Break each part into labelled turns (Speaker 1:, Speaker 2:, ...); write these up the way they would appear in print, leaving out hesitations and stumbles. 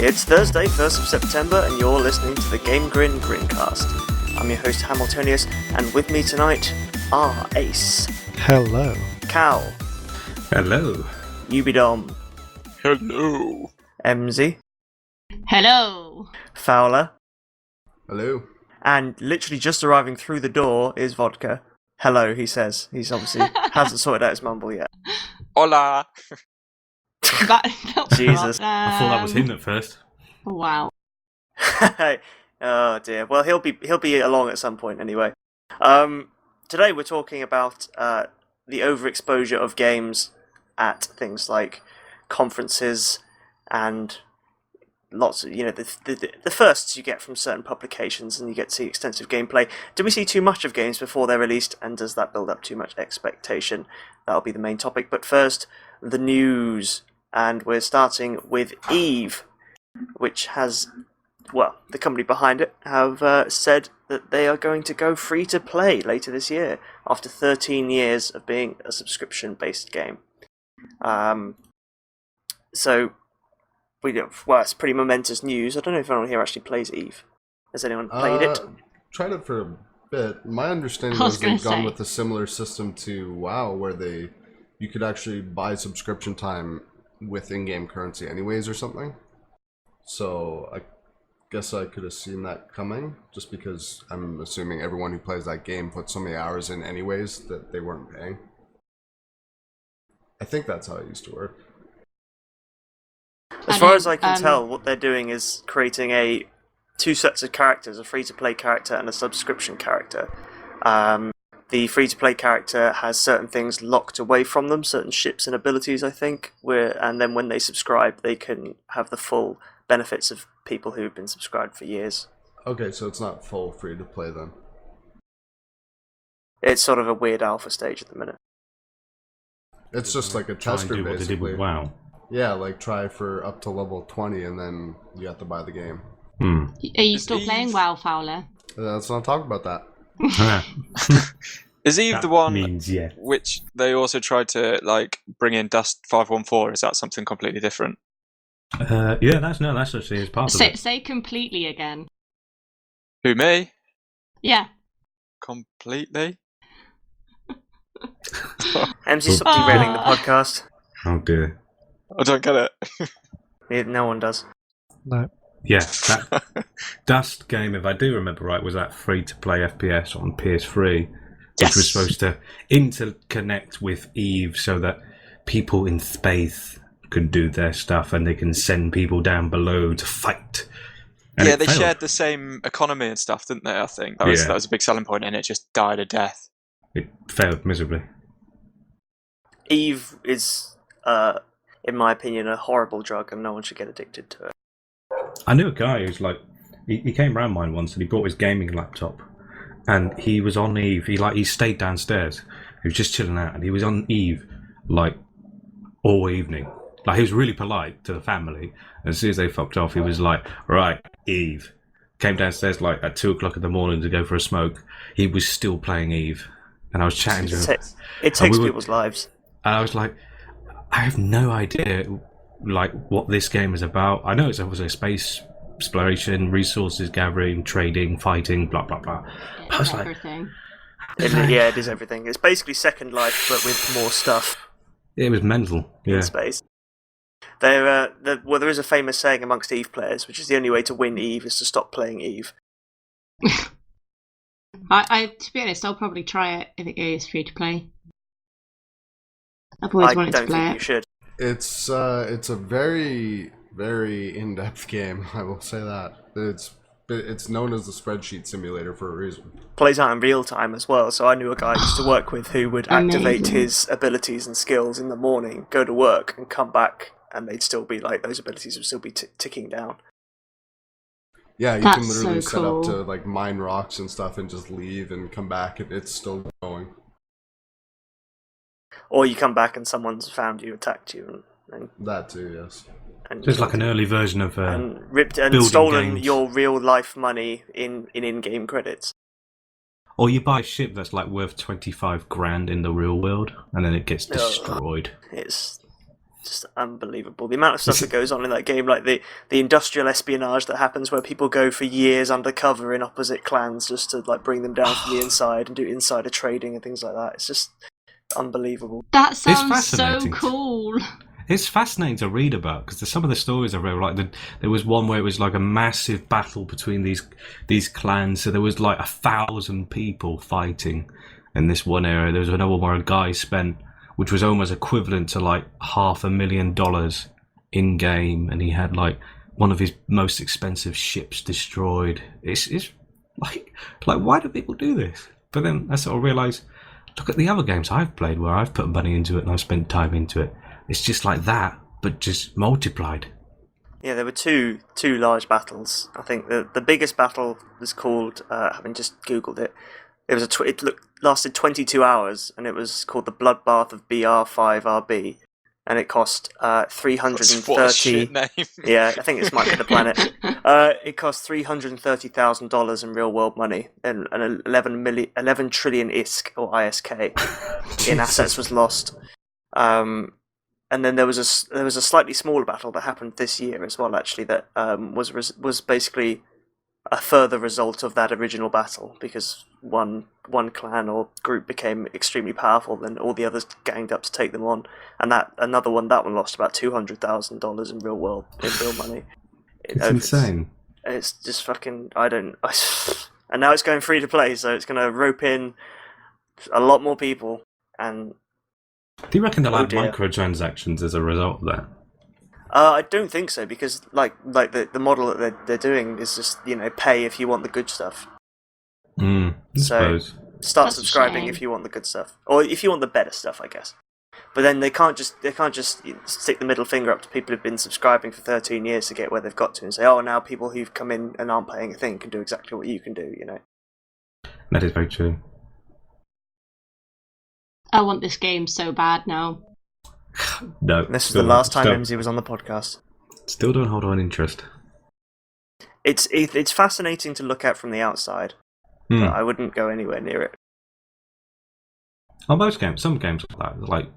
Speaker 1: It's Thursday, 1st of September, and you're listening to the GameGrin GrinCast. I'm your host, Hamiltonius, and with me tonight are Ace.
Speaker 2: Hello.
Speaker 1: Cal.
Speaker 3: Hello.
Speaker 1: Ubidom.
Speaker 4: Hello.
Speaker 1: MZ.
Speaker 5: Hello.
Speaker 1: Fowler.
Speaker 4: Hello.
Speaker 1: And literally just arriving through the door is Vodka. Hello, he says. He's obviously hasn't sorted out his mumble yet.
Speaker 4: Hola.
Speaker 1: Jesus.
Speaker 3: I thought that was him at first.
Speaker 5: Wow.
Speaker 1: Oh dear. Well, he'll be along at some point anyway. Today we're talking about the overexposure of games at things like conferences and lots of, the firsts you get from certain publications, and you get to see extensive gameplay. Do we see too much of games before they're released, and does that build up too much expectation? That'll be the main topic. But first, the news. And we're starting with Eve, which has, the company behind it have said that they are going to go free to play later this year after 13 years of being a subscription-based game. It's pretty momentous news. I don't know if anyone here actually plays Eve. Has anyone played it?
Speaker 4: Tried it for a bit. My understanding was they've gone with a similar system to WoW, where you could actually buy subscription time with in-game currency anyways or something. So I guess I could have seen that coming, just because I'm assuming everyone who plays that game put so many hours in anyways that they weren't paying. I think that's how it used to work.
Speaker 1: As far as I can tell, what they're doing is creating two sets of characters, a free-to-play character and a subscription character. The free-to-play character has certain things locked away from them, certain ships and abilities, I think, and then when they subscribe, they can have the full benefits of people who've been subscribed for years.
Speaker 4: Okay, so it's not full free-to-play then.
Speaker 1: It's sort of a weird alpha stage at the minute.
Speaker 4: It's just like a tester,
Speaker 3: do what
Speaker 4: basically.
Speaker 3: they did with WoW.
Speaker 4: Yeah, like try for up to level 20 and then you have to buy the game.
Speaker 5: Are you still playing WoW, Fowler?
Speaker 4: Let's not talk about that.
Speaker 6: Is Eve
Speaker 3: That
Speaker 6: the one
Speaker 3: means, yeah.
Speaker 6: which they also tried to bring in Dust 514? Is that something completely different?
Speaker 3: That's actually his part of it.
Speaker 5: Say completely again.
Speaker 6: Who, me?
Speaker 5: Yeah.
Speaker 6: Completely?
Speaker 1: MZ, stop derailing the podcast.
Speaker 3: Oh dear.
Speaker 6: I don't get it.
Speaker 1: No one does.
Speaker 2: No.
Speaker 3: Yeah, that Dust game, if I do remember right, was that free-to-play FPS on PS3, which was supposed to interconnect with Eve so that people in space could do their stuff and they can send people down below to fight. And
Speaker 6: yeah, they
Speaker 3: failed.
Speaker 6: shared the same economy and stuff, didn't they? I think that was a big selling point, and it just died a death.
Speaker 3: It failed miserably.
Speaker 1: Eve is, in my opinion, a horrible drug, and no one should get addicted to it.
Speaker 3: I knew a guy who's he came round mine once and he brought his gaming laptop and he was on Eve. He stayed downstairs. He was just chilling out and he was on Eve all evening. He was really polite to the family. And as soon as they fucked off, he was like, right, Eve. Came downstairs at 2 o'clock in the morning to go for a smoke. He was still playing Eve. And I was chatting to him.
Speaker 1: It takes people's lives.
Speaker 3: And I was like, I have no idea what this game is about. I know it's obviously space exploration, resources gathering, trading, fighting, blah blah blah. I was
Speaker 5: everything.
Speaker 1: It is everything. It's basically Second Life, but with more stuff.
Speaker 3: It was mental. Yeah.
Speaker 1: In space. There is a famous saying amongst Eve players, which is the only way to win Eve is to stop playing Eve.
Speaker 5: To be honest, I'll probably try it if it is free to play. I've always wanted to play it. I don't think you should.
Speaker 4: It's a very, very in-depth game, I will say that. It's known as the spreadsheet simulator for a reason.
Speaker 1: Plays out in real time as well, so I knew a guy I used to work with who would activate his abilities and skills in the morning, go to work, and come back, and they'd still be those abilities would still be ticking down.
Speaker 4: Yeah, you can literally set up to mine rocks and stuff and just leave and come back and it's still going.
Speaker 1: Or you come back and someone's found you, attacked you, and
Speaker 4: that too, yes.
Speaker 1: And
Speaker 3: just like an early version of
Speaker 1: and ripped and stolen
Speaker 3: games.
Speaker 1: Your real life money in-game credits.
Speaker 3: Or you buy a ship that's worth 25 grand in the real world, and then it gets destroyed.
Speaker 1: It's just unbelievable. The amount of stuff that goes on in that game, like the industrial espionage that happens where people go for years undercover in opposite clans just to like bring them down from the inside and do insider trading and things like that. It's just unbelievable.
Speaker 5: That sounds so cool.
Speaker 3: It's fascinating to read about because some of the stories are real. Like there was one where it was like a massive battle between these clans. So there was like 1,000 people fighting in this one area. There was another one where a guy spent, which was almost equivalent to like $500,000 in game, and he had like one of his most expensive ships destroyed. It's like why do people do this? But then I sort of realised, look at the other games I've played where I've put money into it and I've spent time into it. It's just like that, but just multiplied.
Speaker 1: Yeah, there were two large battles. I think the biggest battle was called, having just googled it, lasted 22 hours, and it was called the Bloodbath of BR5RB, and it cost 330.
Speaker 6: What a shit name.
Speaker 1: Yeah, I think this might be the planet. It cost $330,000 in real world money, and 11 trillion ISK or ISK in assets was lost. And then there was a slightly smaller battle that happened this year as well, actually, that was basically a further result of that original battle, because one clan or group became extremely powerful, then all the others ganged up to take them on, and that one lost about $200,000 in real money.
Speaker 3: It's insane.
Speaker 1: It's just fucking and now it's going free to play, so it's going to rope in a lot more people. And
Speaker 3: do you reckon they'll have microtransactions as a result of that?
Speaker 1: I don't think so, because like the model that they're doing is just, pay if you want the good stuff.
Speaker 3: I suppose.
Speaker 1: Start
Speaker 5: That's
Speaker 1: subscribing if you want the good stuff, or if you want the better stuff, I guess. But then they can't just stick the middle finger up to people who've been subscribing for 13 years to get where they've got to, and say, oh, now people who've come in and aren't paying a thing can do exactly what you can do.
Speaker 3: That is very true.
Speaker 5: I want this game so bad now.
Speaker 3: No.
Speaker 1: This is the last time MZ was on the podcast.
Speaker 3: Still don't hold on interest.
Speaker 1: It's fascinating to look at from the outside, but I wouldn't go anywhere near it.
Speaker 3: On most games, some games like that, like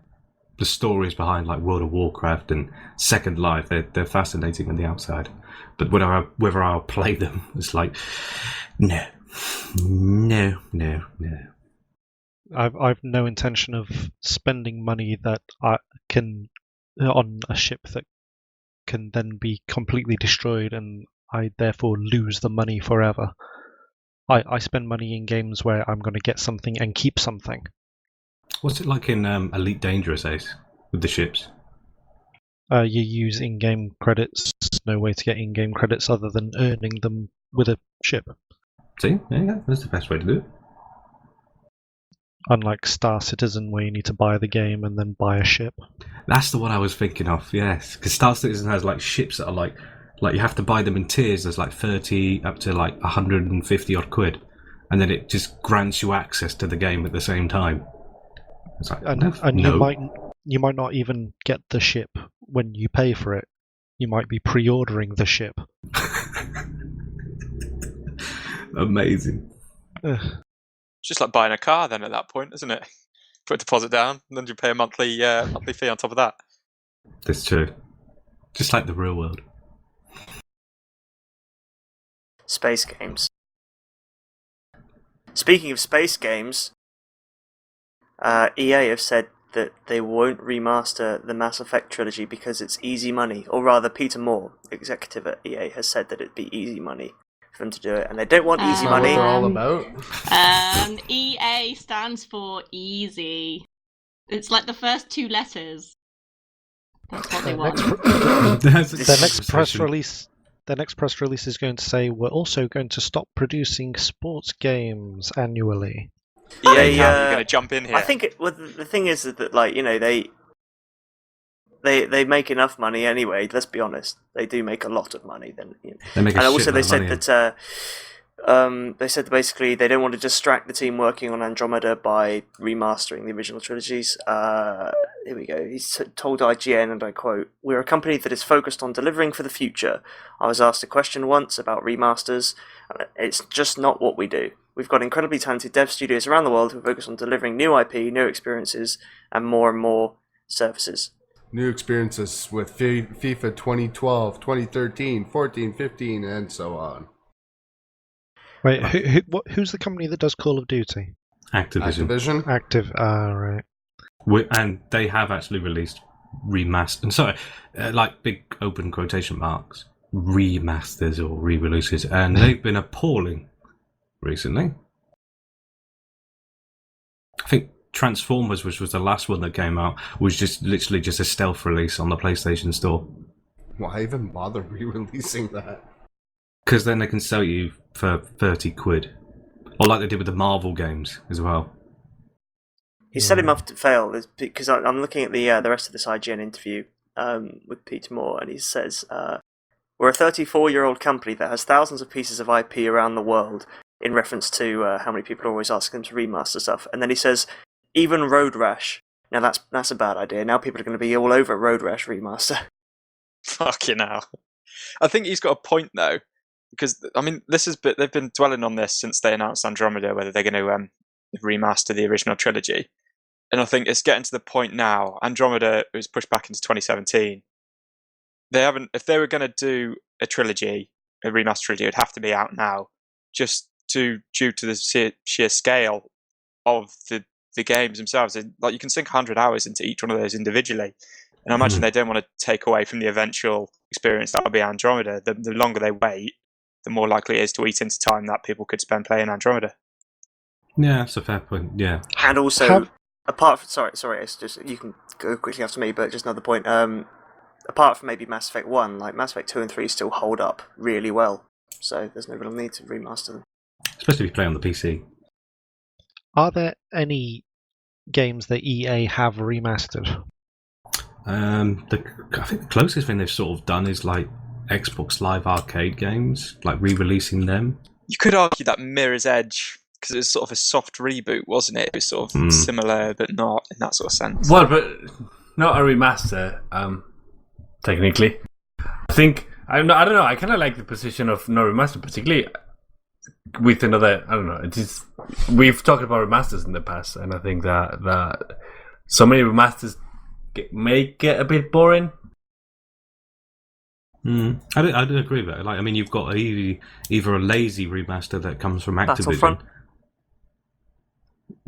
Speaker 3: the stories behind like World of Warcraft and Second Life, they're fascinating on the outside. But whether I'll play them, it's like, no.
Speaker 2: I've no intention of spending money that I can on a ship that can then be completely destroyed, and I therefore lose the money forever. I spend money in games where I'm going to get something and keep something.
Speaker 3: What's it like in Elite Dangerous, Ace, with the ships?
Speaker 2: You use in-game credits. No way to get in-game credits other than earning them with a ship.
Speaker 3: See? Yeah, that's the best way to do it.
Speaker 2: Unlike Star Citizen, where you need to buy the game and then buy a ship.
Speaker 3: That's the one I was thinking of, yes. Because Star Citizen has like ships that are like you have to buy them in tiers. There's like 30 up to like 150 odd quid, and then it just grants you access to the game at the same time. It's like,
Speaker 2: and you might not even get the ship when you pay for it. You might be pre-ordering the ship.
Speaker 3: Amazing.
Speaker 6: It's just like buying a car then at that point, isn't it? Put a deposit down, and then you pay a monthly fee on top of that.
Speaker 3: That's true. Just like the real world.
Speaker 1: Space games. Speaking of space games, EA have said that they won't remaster the Mass Effect trilogy because it's easy money. Or rather, Peter Moore, executive at EA, has said that it'd be easy money for them to do it, and they don't want easy money.
Speaker 4: What they're all about.
Speaker 5: EA stands for easy. It's like the first two letters. That's what they want.
Speaker 2: Their next press release is going to say we're also going to stop producing sports games annually.
Speaker 6: Yeah, you're going to jump in here.
Speaker 1: I think the thing is that they make enough money anyway. Let's be honest, they do make a lot of money. Then,
Speaker 3: and
Speaker 1: also they said that they said that basically they don't want to distract the team working on Andromeda by remastering the original trilogies. Here we go. He's told IGN, and I quote, "We're a company that is focused on delivering for the future. I was asked a question once about remasters, and it's just not what we do. We've got incredibly talented dev studios around the world who focus on delivering new IP, new experiences, and more services."
Speaker 4: New experiences with FIFA 2012, 2013, 14, 15, and so on.
Speaker 2: Wait, who's the company that does Call of Duty?
Speaker 4: Activision?
Speaker 2: Active, right.
Speaker 3: And they have actually released remasters. Sorry, like big open quotation marks, remasters or re-releases, and they've been appalling recently. I think Transformers, which was the last one that came out, was just literally just a stealth release on the PlayStation Store.
Speaker 4: Why even bother re-releasing that?
Speaker 3: Because then they can sell you for 30 quid. Or like they did with the Marvel games as well.
Speaker 1: He set him up to fail because I'm looking at the rest of this IGN interview with Peter Moore, and he says, "We're a 34-year-old company that has thousands of pieces of IP around the world," in reference to how many people are always asking them to remaster stuff. And then he says, "Even Road Rash. Now that's a bad idea. Now people are going to be all over Road Rash remaster."
Speaker 6: Fucking hell. I think he's got a point though, because I mean, they've been dwelling on this since they announced Andromeda, whether they're going to remaster the original trilogy. And I think it's getting to the point now. Andromeda was pushed back into 2017. They haven't. If they were going to do a trilogy, a remaster trilogy, it'd have to be out now, just due to the sheer scale of the games themselves. Like you can sink 100 hours into each one of those individually, and I imagine they don't want to take away from the eventual experience that will be Andromeda. The longer they wait, the more likely it is to eat into time that people could spend playing Andromeda.
Speaker 3: Yeah, that's a fair point. Yeah,
Speaker 1: And also, apart from sorry, it's just you can go quickly after me, but just another point. Apart from maybe Mass Effect 1, like Mass Effect 2 and 3 still hold up really well, so there's no real need to remaster them.
Speaker 3: especially if you play on the PC.
Speaker 2: Are there any games that EA have remastered?
Speaker 3: I think the closest thing they've sort of done is like Xbox Live Arcade games, like re-releasing them.
Speaker 6: You could argue that Mirror's Edge, because it was sort of a soft reboot, wasn't it? It was sort of similar, but not in that sort of sense.
Speaker 7: Well, but not a remaster, technically. I think, I don't know, I kind of like the position of no remaster, particularly with another, I don't know, we've talked about remasters in the past, and I think that so many remasters may get a bit boring.
Speaker 3: I do agree with that. Like, I mean, you've got either a lazy remaster that comes from Activision.
Speaker 1: Battlefront?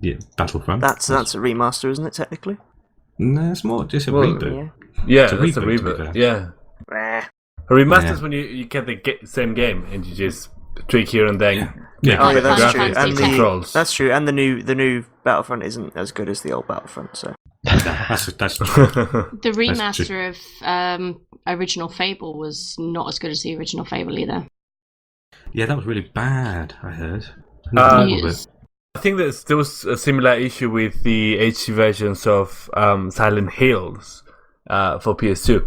Speaker 3: Yeah, Battlefront.
Speaker 1: That's a remaster, isn't it, technically?
Speaker 3: No, it's more just a reboot.
Speaker 7: Yeah,
Speaker 3: It's a
Speaker 7: that's a
Speaker 3: reboot, to be
Speaker 7: reboot.
Speaker 3: fair.
Speaker 7: Yeah. A remaster is when you get the same game and you just tweak here and there.
Speaker 3: Yeah.
Speaker 1: Oh, yeah, that's
Speaker 5: Final
Speaker 1: true.
Speaker 5: Fantasy
Speaker 1: And
Speaker 5: X.
Speaker 7: controls.
Speaker 1: that's true. And the new Battlefront isn't as good as the old Battlefront. So
Speaker 3: That's true.
Speaker 5: The
Speaker 3: That's
Speaker 5: remaster of original Fable was not as good as the original Fable either.
Speaker 3: Yeah, that was really bad, I heard.
Speaker 5: Yes.
Speaker 7: I think that there was a similar issue with the HD versions of Silent Hills for PS2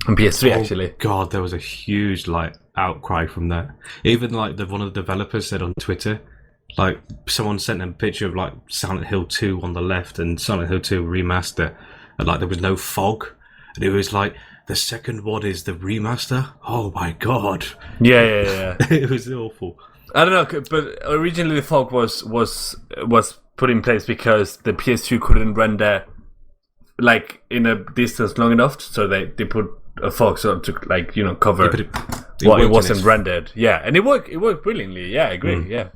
Speaker 7: and PS3 actually.
Speaker 3: God, there was a huge outcry from that. Even one of the developers said on Twitter, someone sent them a picture of Silent Hill 2 on the left and Silent Hill 2 remaster, and there was no fog, and it was the second one is the remaster. Oh my god!
Speaker 7: Yeah.
Speaker 3: It was awful.
Speaker 7: I don't know, but originally the fog was put in place because the PS2 couldn't render in a distance long enough, so they put a fog so to cover what it wasn't rendered. Yeah, and it worked brilliantly. Yeah, I agree. Yeah,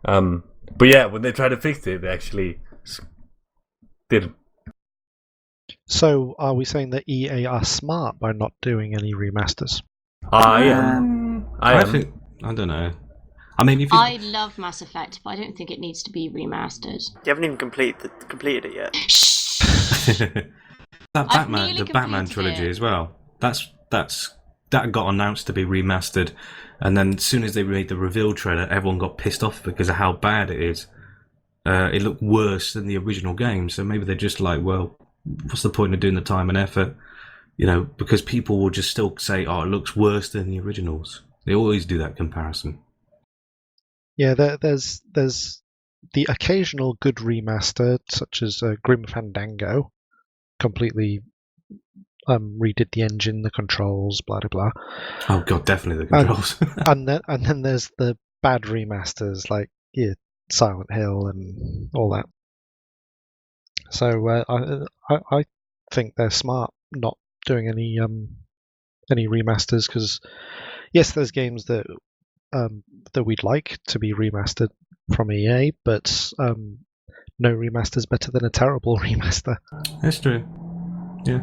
Speaker 7: but yeah, when they tried to fix it, they actually did.
Speaker 2: So, are we saying that EA are smart by not doing any remasters?
Speaker 7: I am.
Speaker 3: I think I don't know. I mean, if you...
Speaker 5: I love Mass Effect, but I don't think it needs to be remastered.
Speaker 1: you haven't even completed it yet.
Speaker 3: the
Speaker 5: nearly
Speaker 3: Batman
Speaker 5: completed
Speaker 3: trilogy
Speaker 5: it.
Speaker 3: as well. That got announced to be remastered, and then as soon as they made the reveal trailer, everyone got pissed off because of how bad it is. It looked worse than the original game, so maybe they're just well, what's the point of doing the time and effort? Because people will just still say, "Oh, it looks worse than the originals." They always do that comparison.
Speaker 2: Yeah, there's the occasional good remaster, such as Grim Fandango, completely redid the engine, the controls, blah blah blah.
Speaker 3: Oh god, definitely the controls.
Speaker 2: and then there's the bad remasters like Silent Hill and all that. So I think they're smart not doing any remasters, because yes, there's games that we'd like to be remastered from EA, but no remaster's better than a terrible remaster.
Speaker 3: That's true. Yeah.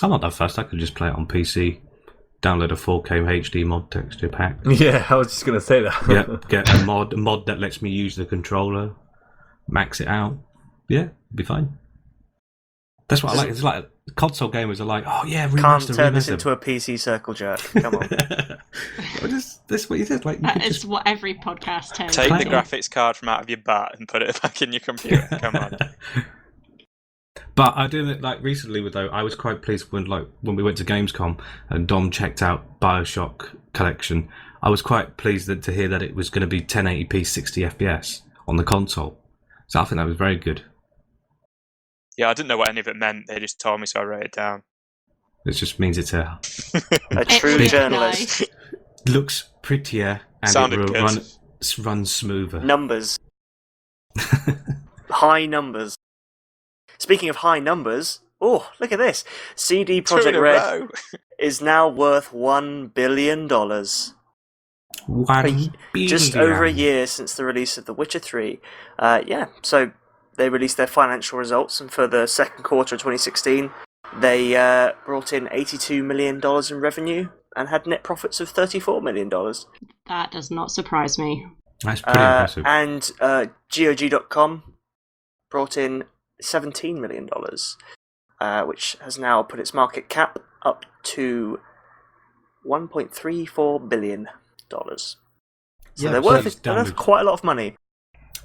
Speaker 3: I'm not that fast. I could just play it on PC, download a 4K HD mod texture pack.
Speaker 7: Yeah, I was just gonna say that.
Speaker 3: Yeah, get a mod that lets me use the controller, max it out. Yeah, be fine. That's what I like. It's like console gamers are like, oh yeah, remaster.
Speaker 1: Can't turn this
Speaker 3: remaster.
Speaker 1: into a PC circle jerk. Come on.
Speaker 3: That's what you said. Like,
Speaker 5: That is what every podcast turns
Speaker 6: Take the
Speaker 5: into.
Speaker 6: graphics card from out of your butt and put it back in your computer. Come on.
Speaker 3: But I do like recently though. I was quite pleased when we went to Gamescom and Dom checked out BioShock Collection. I was quite pleased to hear that it was going to be 1080p 60 FPS on the console. So I think that was very good.
Speaker 6: Yeah, I didn't know what any of it meant. They just told me, so I wrote it down.
Speaker 3: It just means it's
Speaker 1: A
Speaker 5: It
Speaker 1: true
Speaker 5: looks
Speaker 1: journalist.
Speaker 3: looks prettier and
Speaker 6: Sounded
Speaker 3: it
Speaker 6: good.
Speaker 3: will run smoother.
Speaker 1: Numbers. High numbers. Speaking of high numbers, oh, look at this. CD
Speaker 6: Two in
Speaker 1: Projekt
Speaker 6: a
Speaker 1: Red
Speaker 6: row.
Speaker 1: is now worth $1 billion. Just over a year since the release of The Witcher 3. So they released their financial results, and for the second quarter of 2016, they brought in $82 million in revenue and had net profits of $34 million.
Speaker 5: That does not surprise me.
Speaker 3: That's pretty impressive.
Speaker 1: And GOG.com brought in $17 million, which has now put its market cap up to $1.34 billion. So they're worth quite a lot of money.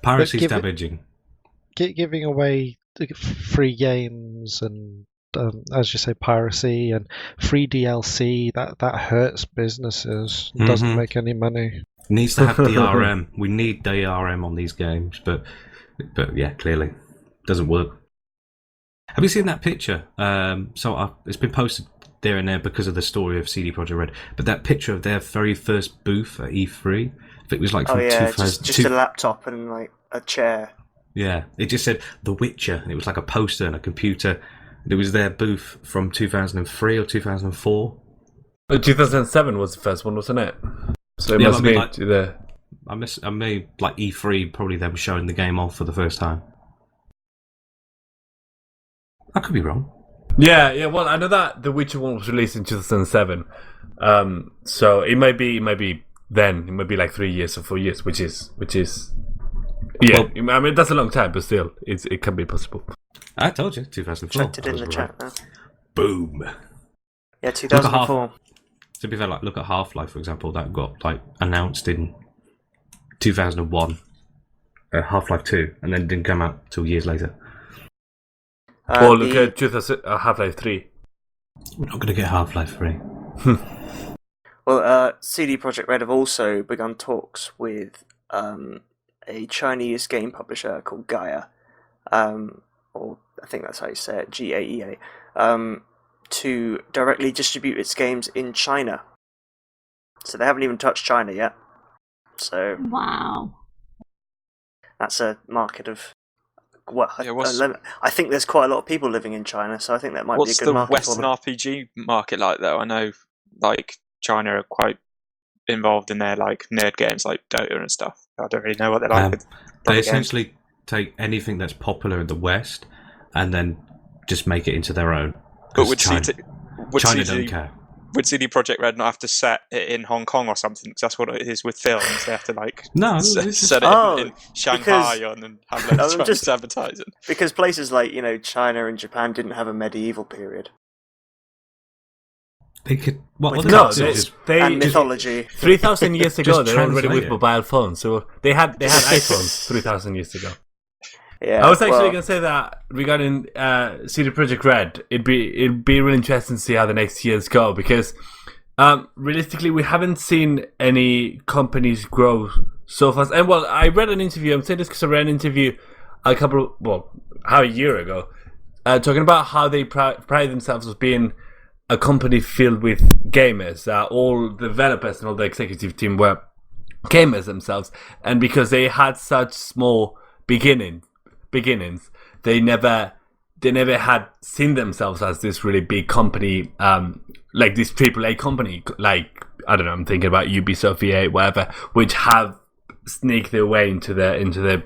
Speaker 3: Piracy's damaging.
Speaker 2: Giving away free games and, as you say, piracy and free DLC, that hurts businesses. It doesn't make any money.
Speaker 3: Needs to have DRM. We need DRM on these games, but yeah, clearly doesn't work. Have you seen that picture? It's been posted there and there because of the story of CD Projekt Red. But that picture of their very first booth at E3, I think it was like from 2000.
Speaker 1: Just a laptop and like a chair.
Speaker 3: Yeah, it just said The Witcher, and it was like a poster and a computer. It was their booth from 2003 or 2004.
Speaker 7: 2007 was the first one, wasn't it? So it must be the.
Speaker 3: I made like E3, probably them showing the game off for the first time. I could be wrong.
Speaker 7: Yeah. Well, I know that The Witcher 1 was released in 2007. So it might be then. It might be like 3 years or 4 years, which is. Yeah, well, I mean that's a long time, but still, it can be possible.
Speaker 3: I told you, 2004.
Speaker 1: Checked it in the chat now.
Speaker 3: Boom.
Speaker 1: Yeah, 2004.
Speaker 3: To be fair, like look at Half-Life, for example, that got like announced in 2001. Half-Life 2, and then didn't come out till years later.
Speaker 7: Or look at Half-Life 3.
Speaker 3: We're not going to get Half-Life 3.
Speaker 1: Well, CD Projekt Red have also begun talks with a Chinese game publisher called Gaia, or I think that's how you say it, GAEA, to directly distribute its games in China. So they haven't even touched China yet. So
Speaker 5: Wow.
Speaker 1: that's a market of I think there's quite a lot of people living in China, so I think that might be a good market.
Speaker 6: What's the Western RPG market like, though? I know, like China are quite involved in their like nerd games, like Dota and stuff. I don't really know what they're like.
Speaker 3: They essentially take anything that's popular in the West and then just make it into their own.
Speaker 6: But would
Speaker 3: China don't care.
Speaker 6: Would CD Projekt Red not have to set it in Hong Kong or something? Because that's what it is with films. They have to like set it in Shanghai and have loads of Chinese advertising.
Speaker 1: Because places like China and Japan didn't have a medieval period.
Speaker 3: They could.
Speaker 1: And mythology.
Speaker 7: 3,000 years ago, they're already with
Speaker 3: it.
Speaker 7: mobile phones, so they had iPhones 3,000 years ago.
Speaker 1: Yeah,
Speaker 7: I was actually going to say that regarding CD Projekt Red, it'd be really interesting to see how the next years go, because realistically, we haven't seen any companies grow so fast. And well, I read an interview. I'm saying this because I read an interview a year ago, talking about how they pride themselves as being a company filled with gamers. All the developers and all the executive team were gamers themselves, and because they had such small beginnings, they never they never had seen themselves as this really big company, like this AAA company, like, I don't know, I'm thinking about Ubisoft, EA, whatever, which have sneaked their way into the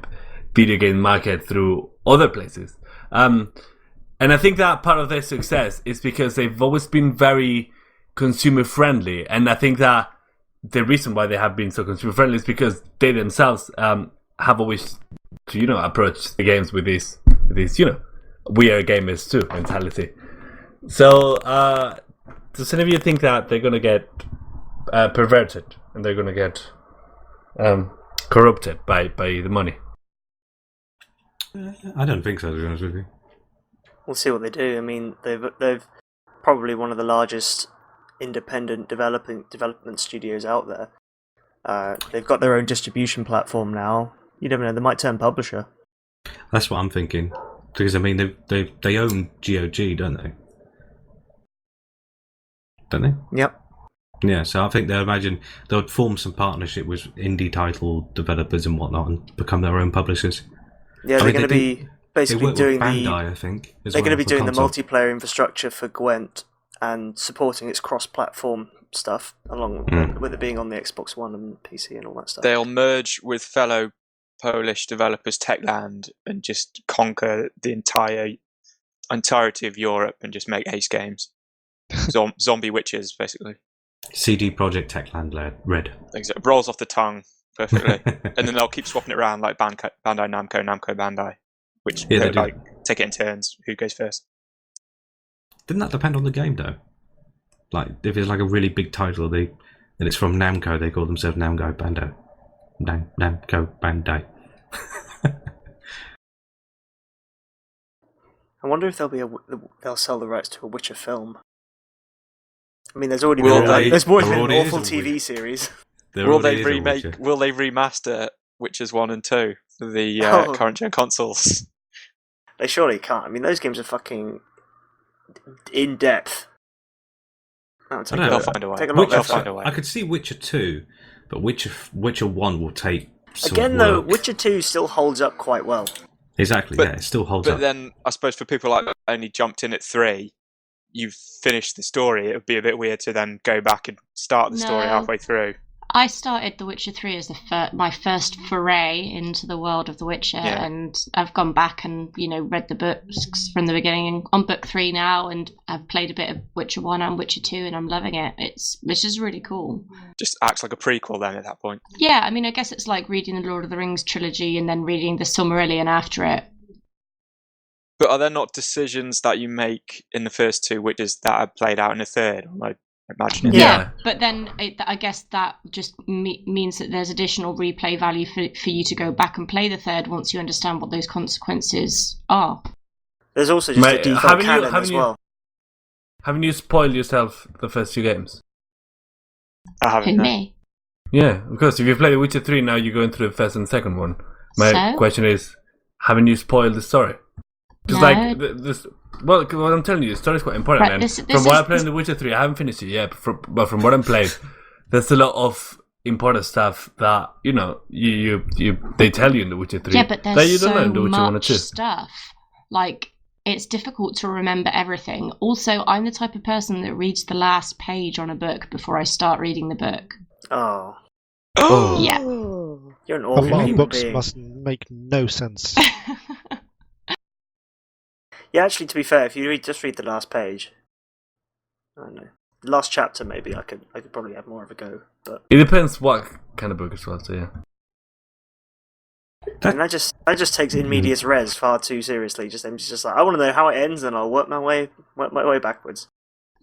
Speaker 7: video game market through other places. And I think that part of their success is because they've always been very consumer friendly, and I think that the reason why they have been so consumer friendly is because they themselves have always, approached the games with this, we are gamers too mentality. So, does any of you think that they're going to get perverted and they're going to get corrupted by the money?
Speaker 3: I don't think so, to be honest with you.
Speaker 1: We'll see what they do. I mean, they've probably one of the largest independent development studios out there. They've got their own distribution platform now. You never know; they might turn publisher.
Speaker 3: That's what I'm thinking. Because I mean, they own GOG, don't they? Don't they?
Speaker 1: Yep.
Speaker 3: Yeah, so I think they'll form some partnership with indie title developers and whatnot, and become their own publishers.
Speaker 1: Yeah, they're going to be basically doing
Speaker 3: Bandai, I think.
Speaker 1: They're going to be doing the multiplayer infrastructure for Gwent and supporting its cross-platform stuff, along with it being on the Xbox One and PC and all that stuff.
Speaker 6: They'll merge with fellow Polish developers Techland and just conquer the entirety of Europe and just make ace games. Zombie witches, basically.
Speaker 3: CD Projekt Red.
Speaker 6: Exactly. Rolls off the tongue perfectly. And then they'll keep swapping it around like Bandai Namco, Namco Bandai, which take it in turns. Who goes first?
Speaker 3: Didn't that depend on the game though? Like if it's like a really big title, and it's from Namco, they call themselves Namco Bandai. Namco Bandai.
Speaker 1: I wonder if they'll sell the rights to a Witcher film. I mean, there's already been an awful TV series.
Speaker 6: Will they remaster Witchers 1 and 2 for the current gen consoles?
Speaker 1: They surely can't. I mean, those games are fucking in depth.
Speaker 6: They'll find a way.
Speaker 3: They'll find a way. I could see Witcher 2, but Witcher 1 will take some
Speaker 1: Again,
Speaker 3: work.
Speaker 1: though, Witcher 2 still holds up quite well.
Speaker 3: Exactly, it still holds up.
Speaker 6: But then, I suppose for people like only jumped in at 3, you've finished the story. It would be a bit weird to then go back and start the story halfway through.
Speaker 5: I started The Witcher 3 as my first foray into the world of The Witcher, and I've gone back and read the books from the beginning on book 3 now, and I've played a bit of Witcher 1 and Witcher 2, and I'm loving it. It's just really cool.
Speaker 6: Just acts like a prequel then at that point.
Speaker 5: Yeah, I mean, I guess it's like reading the Lord of the Rings trilogy and then reading the Silmarillion after it.
Speaker 6: But are there not decisions that you make in the first 2 Witchers that are played out in the third? I imagine it.
Speaker 5: Yeah, but then I guess that just means that there's additional replay value for you to go back and play the third once you understand what those consequences are.
Speaker 1: There's also just a default canon as well.
Speaker 7: Haven't you spoiled yourself the first 2 games?
Speaker 6: I haven't.
Speaker 5: Who, me?
Speaker 7: Yeah, of course. If you play The Witcher 3 now, you're going through the first and second one. My question is, haven't you spoiled the story? Because what I'm telling you, the story's quite important.
Speaker 5: Right,
Speaker 7: and from what I played in The Witcher 3, I haven't finished it yet, but from what I'm playing, there's a lot of important stuff that they tell you in The Witcher 3
Speaker 5: yeah, but there's
Speaker 7: that you don't
Speaker 5: so
Speaker 7: know in The Witcher 1 or
Speaker 5: much
Speaker 7: 2.
Speaker 5: stuff. Like, it's difficult to remember everything. Also, I'm the type of person that reads the last page on a book before I start reading the book.
Speaker 1: Oh.
Speaker 5: Yeah.
Speaker 1: You're an awful human
Speaker 2: books
Speaker 1: being.
Speaker 2: must make no sense.
Speaker 1: Yeah, actually, to be fair, if you just read the last page, I don't know, the last chapter maybe I could probably have more of a go. But
Speaker 7: it depends what kind of book as well. So yeah.
Speaker 1: And that just takes in medias res far too seriously. Just like I want to know how it ends, and I'll work my way backwards.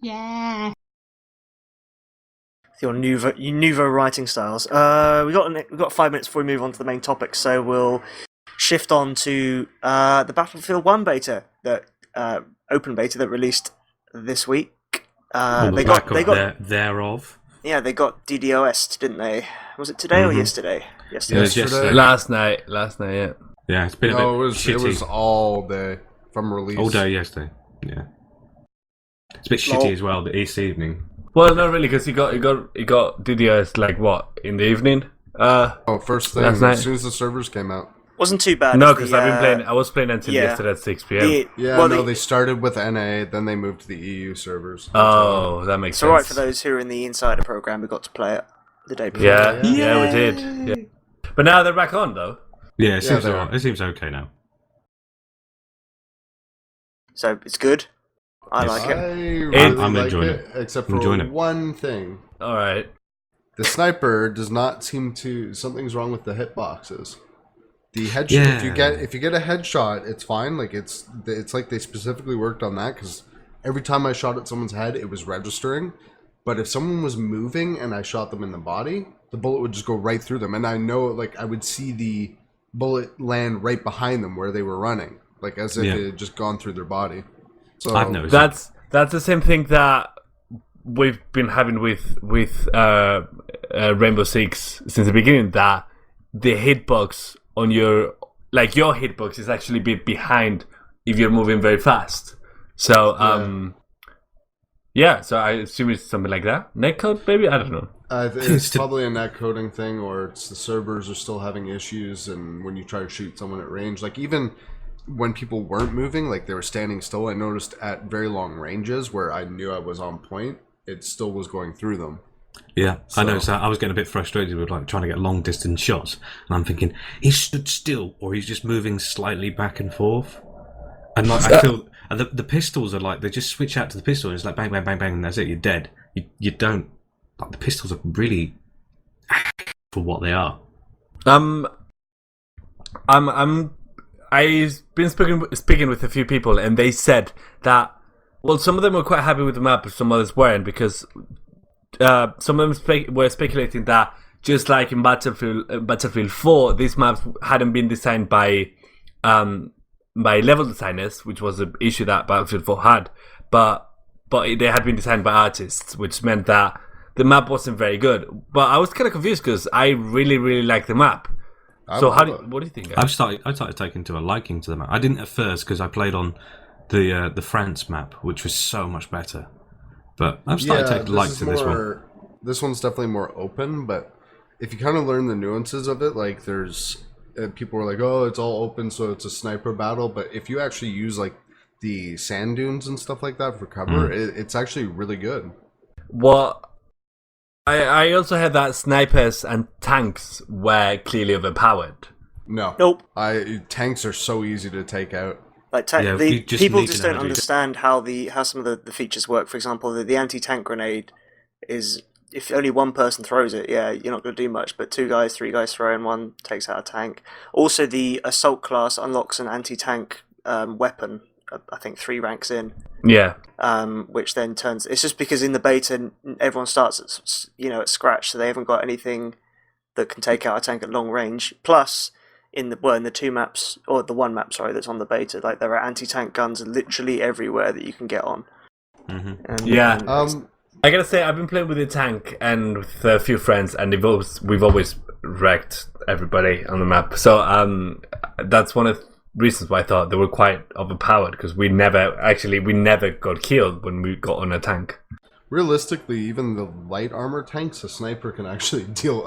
Speaker 5: Yeah.
Speaker 1: Your nouveau writing styles. We've got 5 minutes before we move on to the main topic, so we'll shift on to the Battlefield 1 beta, that open beta that released this week. They got
Speaker 3: thereof.
Speaker 1: Yeah, they got DDoS'd, didn't they? Was it today or yesterday?
Speaker 3: Yesterday.
Speaker 7: Last night, yeah.
Speaker 3: Yeah, it's been a bit shitty.
Speaker 4: It was all day from release.
Speaker 3: All day yesterday. Yeah. It's a bit shitty as well this evening.
Speaker 7: Well, not really, because he got DDoS like what in the evening.
Speaker 4: First thing
Speaker 7: last night.
Speaker 4: as soon as the servers came out.
Speaker 1: Wasn't too bad.
Speaker 7: No, because I was playing until yesterday at 6 p.m.
Speaker 4: They started with NA, then they moved to the EU servers.
Speaker 7: Oh, that makes sense.
Speaker 1: It's alright for those who are in the Insider program who got to play it the day before.
Speaker 7: Yeah, we did. Yeah. But now they're back on, though.
Speaker 3: Yeah, it seems alright. It seems okay now.
Speaker 1: So it's good. I like it.
Speaker 4: I'm
Speaker 3: like
Speaker 4: enjoying
Speaker 3: it,
Speaker 4: except for one thing.
Speaker 7: All right.
Speaker 4: The sniper does not seem to. Something's wrong with the hitboxes. The headshot. If you get a headshot, it's fine. Like it's like they specifically worked on that because every time I shot at someone's head, it was registering. But if someone was moving and I shot them in the body, the bullet would just go right through them, and I know like I would see the bullet land right behind them where they were running, like as if it had just gone through their body. So
Speaker 3: I've noticed
Speaker 7: that's the same thing that we've been having with Rainbow Six since the beginning. That the hitbox on your hitbox is actually a bit behind if you're moving very fast. So so I assume it's something like that. Netcode, maybe, I don't know.
Speaker 4: It's probably a netcoding thing, or it's the servers are still having issues, and when you try to shoot someone at range, like even when people weren't moving, like they were standing still, I noticed at very long ranges where I knew I was on point, it still was going through them.
Speaker 3: Yeah, I know. So I was getting a bit frustrated with like trying to get long distance shots, and I'm thinking he stood still, or he's just moving slightly back and forth. And like I feel the pistols are like they just switch out to the pistol, and it's like bang, bang, bang, bang, and that's it. You're dead. You don't like the pistols are really for what they are.
Speaker 7: I've been speaking with a few people, and they said that some of them were quite happy with the map, but some others weren't, because some of them were speculating that just like in Battlefield 4, these maps hadn't been designed by level designers, which was an issue that Battlefield 4 had, but they had been designed by artists, which meant that the map wasn't very good. But I was kind of confused because I really, really like the map. So what do you think, guys?
Speaker 3: I started taking to a liking to the map. I didn't at first because I played on the France map, which was so much better. But I've started taking a like to this one.
Speaker 4: This one's definitely more open, but if you kind of learn the nuances of it, like there's people are like, oh, it's all open, so it's a sniper battle. But if you actually use like the sand dunes and stuff like that for cover, it's actually really good.
Speaker 7: Well, I also heard that snipers and tanks were clearly overpowered.
Speaker 4: No.
Speaker 1: Nope.
Speaker 4: Tanks are so easy to take out.
Speaker 1: Like people just don't understand how some of the features work. For example, the anti-tank grenade is, if only one person throws it, you're not going to do much. But 2 guys, 3 guys throw in, one takes out a tank. Also, the assault class unlocks an anti-tank weapon. I think 3 ranks in.
Speaker 7: Yeah.
Speaker 1: Which then turns. It's just because in the beta everyone starts at scratch, so they haven't got anything that can take out a tank at long range. Plus, in the 2 maps, or the 1 map, sorry, that's on the beta, like there are anti-tank guns literally everywhere that you can get on.
Speaker 3: Mm-hmm.
Speaker 7: I gotta say, I've been playing with the tank and with a few friends, and we've always wrecked everybody on the map. So that's one of the reasons why I thought they were quite overpowered, because we never got killed when we got on a tank.
Speaker 4: Realistically, even the light armor tanks, a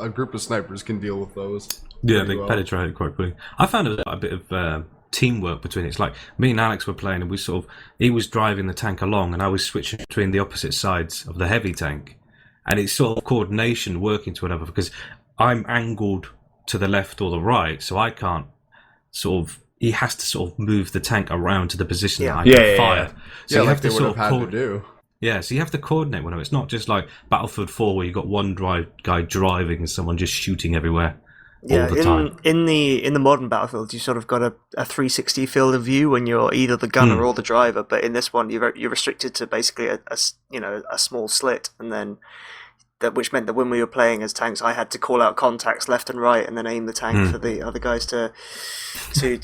Speaker 4: group of snipers can deal with those.
Speaker 3: Yeah, they penetrate quite quickly. I found a bit of teamwork between it. It's like me and Alex were playing, and he was driving the tank along, and I was switching between the opposite sides of the heavy tank, and it's sort of coordination working to another, because I'm angled to the left or the right, so I can't he has to sort of move the tank around to the position that I can fire. So you have to sort of do. Yeah, so you have to coordinate whenever. It's not just like Battlefield 4 where you got one guy driving and someone just shooting everywhere all the time.
Speaker 1: In the modern Battlefields, you sort of got a 360 field of view when you're either the gunner or the driver. But in this one, you're restricted to basically a small slit, and then which meant that when we were playing as tanks, I had to call out contacts left and right, and then aim the tank for the other guys to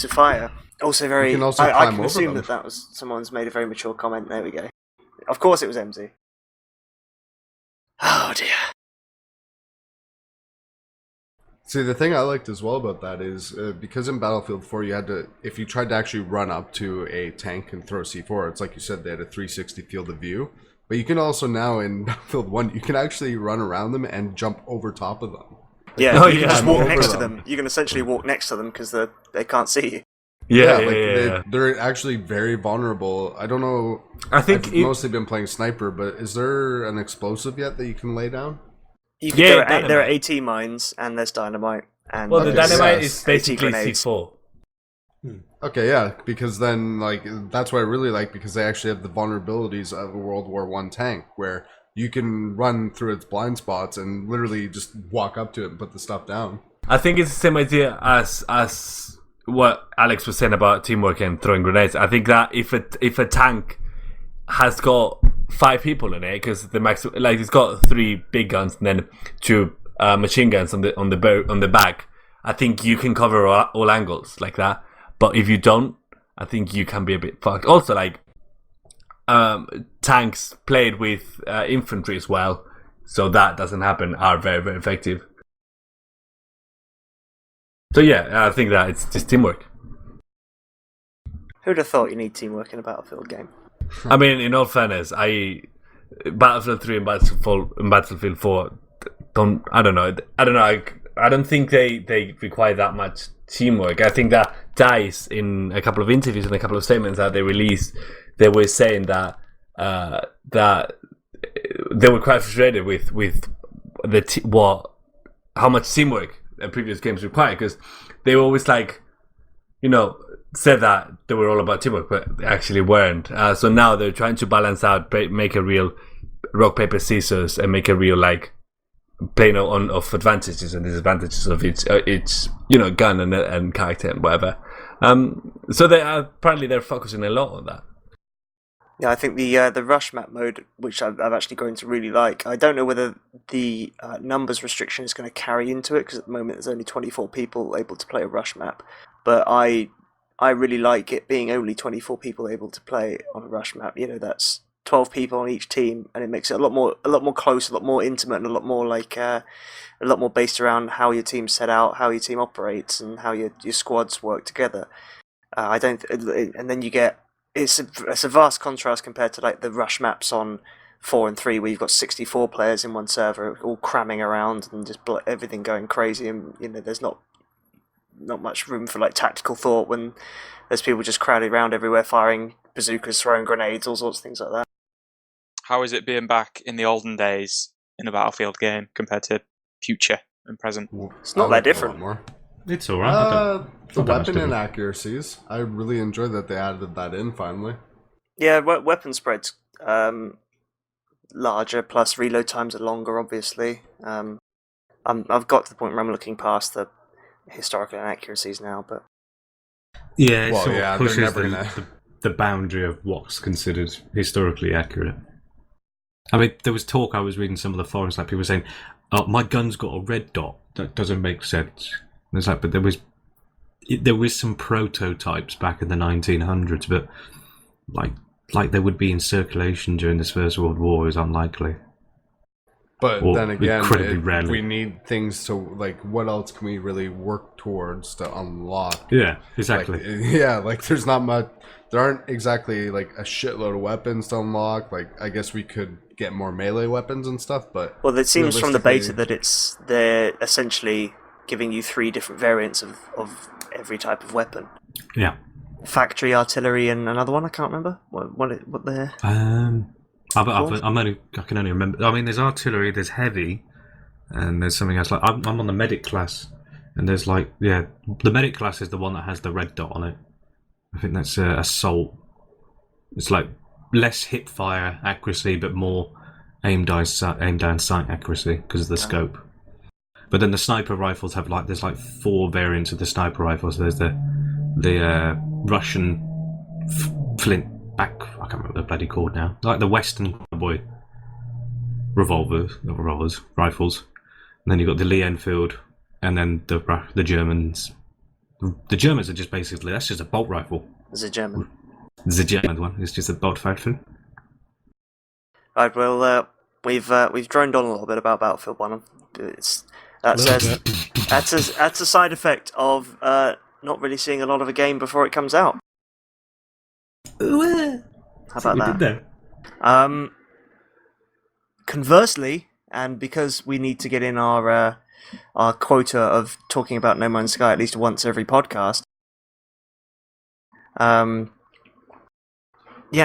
Speaker 1: fire. Also, I can assume that was someone's made a very mature comment. There we go. Of course, it was MZ. Oh dear.
Speaker 4: See, the thing I liked as well about that is because in Battlefield 4 you had to, if you tried to actually run up to a tank and throw C4, it's like you said, they had a 360 field of view. But you can also now in Battlefield 1, you can actually run around them and jump over top of them.
Speaker 1: Yeah,
Speaker 7: Oh,
Speaker 1: you can
Speaker 7: yeah,
Speaker 1: just walk
Speaker 4: over
Speaker 1: next to
Speaker 4: them.
Speaker 1: them. You can essentially walk next to them because they can't see you.
Speaker 7: Yeah.
Speaker 4: They're actually very vulnerable. I don't know.
Speaker 7: I think
Speaker 4: I've mostly been playing sniper, but is there an explosive yet that you can lay down?
Speaker 1: You can, there are AT mines and there's dynamite. And
Speaker 7: well, the
Speaker 4: Okay,
Speaker 7: dynamite
Speaker 4: yes.
Speaker 7: is basically
Speaker 1: AT grenades.
Speaker 7: C4.
Speaker 4: Okay, yeah, because then like that's what I really like because they actually have the vulnerabilities of a World War One tank where you can run through its blind spots and literally just walk up to it and put the stuff down.
Speaker 7: I think it's the same idea as what Alex was saying about teamwork and throwing grenades. I think that if a tank has got 5 people in it, because the max, like it's got 3 big guns and then 2 machine guns on the back, I think you can cover all angles like that. But if you don't, I think you can be a bit fucked. Also, like tanks played with infantry as well, so that doesn't happen, are very, very effective. So yeah, I think that it's just teamwork.
Speaker 1: Who'd have thought you need teamwork in a Battlefield game?
Speaker 7: I mean, in all fairness, Battlefield 3 and Battlefield 4 I don't know. I don't think they require that much teamwork. I think that DICE, in a couple of interviews and a couple of statements that they released, they were saying that that they were quite frustrated with how much teamwork previous games require, because they were always like, said that they were all about teamwork, but they actually weren't. So now they're trying to balance out, make a real rock paper scissors, and make a real like playing on of advantages and disadvantages of each gun and character and whatever. So they're focusing a lot on that.
Speaker 1: Yeah, I think the rush map mode, which I've actually grown to really like. I don't know whether the numbers restriction is going to carry into it, because at the moment there's only 24 people able to play a rush map. But I really like it being only 24 people able to play on a rush map. That's 12 people on each team, and it makes it a lot more close, a lot more intimate, and a lot more based around how your team's set out, how your team operates, and how your squads work together. And then you get it's a vast contrast compared to like the rush maps on 4 and 3, where you've got 64 players in one server, all cramming around and just everything going crazy, and there's not much room for like tactical thought when there's people just crowded around everywhere, firing bazookas, throwing grenades, all sorts of things like that.
Speaker 6: How is it being back in the olden days in a Battlefield game compared to future and present?
Speaker 1: It's not that different.
Speaker 3: It's alright.
Speaker 4: The weapon inaccuracies, I really enjoyed that they added that in finally.
Speaker 1: Yeah, weapon spreads larger, plus reload times are longer, obviously. I've got to the point where I'm looking past the historical inaccuracies now, but
Speaker 3: yeah, it sort of pushes
Speaker 4: gonna...
Speaker 3: the boundary of what's considered historically accurate. I mean, there was talk, I was reading some of the forums, like people saying, "Oh, my gun's got a red dot." That doesn't make sense. And it's like, but there was some prototypes back in the 1900s, but like they would be in circulation during this First World War is unlikely.
Speaker 4: But
Speaker 3: or
Speaker 4: then again,
Speaker 3: incredibly rarely.
Speaker 4: We need things to, like, what else can we really work towards to unlock?
Speaker 3: Yeah, exactly.
Speaker 4: There's not much. There aren't exactly like a shitload of weapons to unlock. Like, I guess we could get more melee weapons and stuff, but
Speaker 1: well, it seems from the beta that they're essentially giving you 3 different variants of every type of weapon.
Speaker 3: Yeah.
Speaker 1: Factory artillery and another one I can't remember what they're.
Speaker 3: I can only remember. I mean, there's artillery, there's heavy, and there's something else. Like I'm on the medic class, and there's the medic class is the one that has the red dot on it. I think that's assault. It's like less hip fire accuracy, but more aim down sight accuracy because of the scope. But then the sniper rifles have there's 4 variants of the sniper rifles. There's the Russian flint back. I can't remember what they're bloody called now. Like the Western cowboy rifles. And then you've got the Lee Enfield, and then the Germans. The Germans are just basically, that's just a bolt rifle.
Speaker 1: The German
Speaker 3: one is just a bolt rifle.
Speaker 1: Right, well, we've droned on a little bit about Battlefield 1. That's a side effect of not really seeing a lot of a game before it comes out. How about that? Conversely, and because we need to get in our our quota of talking about No Man's Sky at least once every podcast.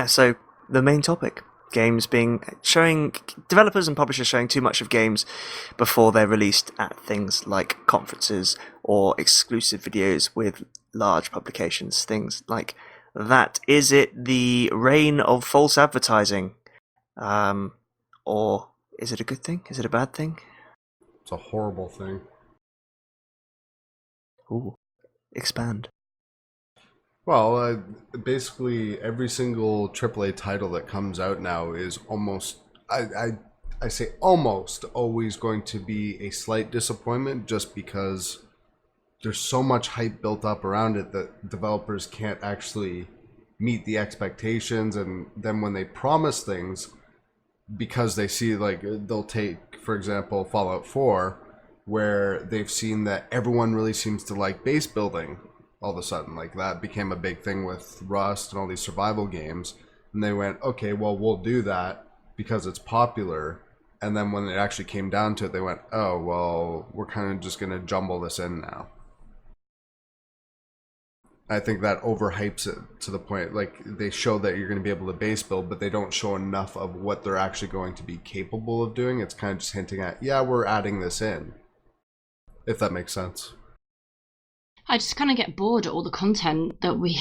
Speaker 1: So the main topic, games developers and publishers showing too much of games before they're released at things like conferences or exclusive videos with large publications, things like that. Is it the reign of false advertising? Or is it a good thing? Is it a bad thing?
Speaker 4: It's a horrible thing.
Speaker 1: Ooh, expand.
Speaker 4: Well, basically every single AAA title that comes out now is almost, I say almost always going to be a slight disappointment, just because there's so much hype built up around it that developers can't actually meet the expectations. And then when they promise things, because they see, like, they'll take, for example, Fallout 4, where they've seen that everyone really seems to like base building all of a sudden. Like, that became a big thing with Rust and all these survival games. And they went, okay, well, we'll do that because it's popular. And then when it actually came down to it, they went, oh, well, we're kind of just going to jumble this in now. I think that overhypes it to the point, like, they show that you're going to be able to base build, but they don't show enough of what they're actually going to be capable of doing. It's kind of just hinting at, yeah, we're adding this in, if that makes sense.
Speaker 5: I just kind of get bored at all the content that we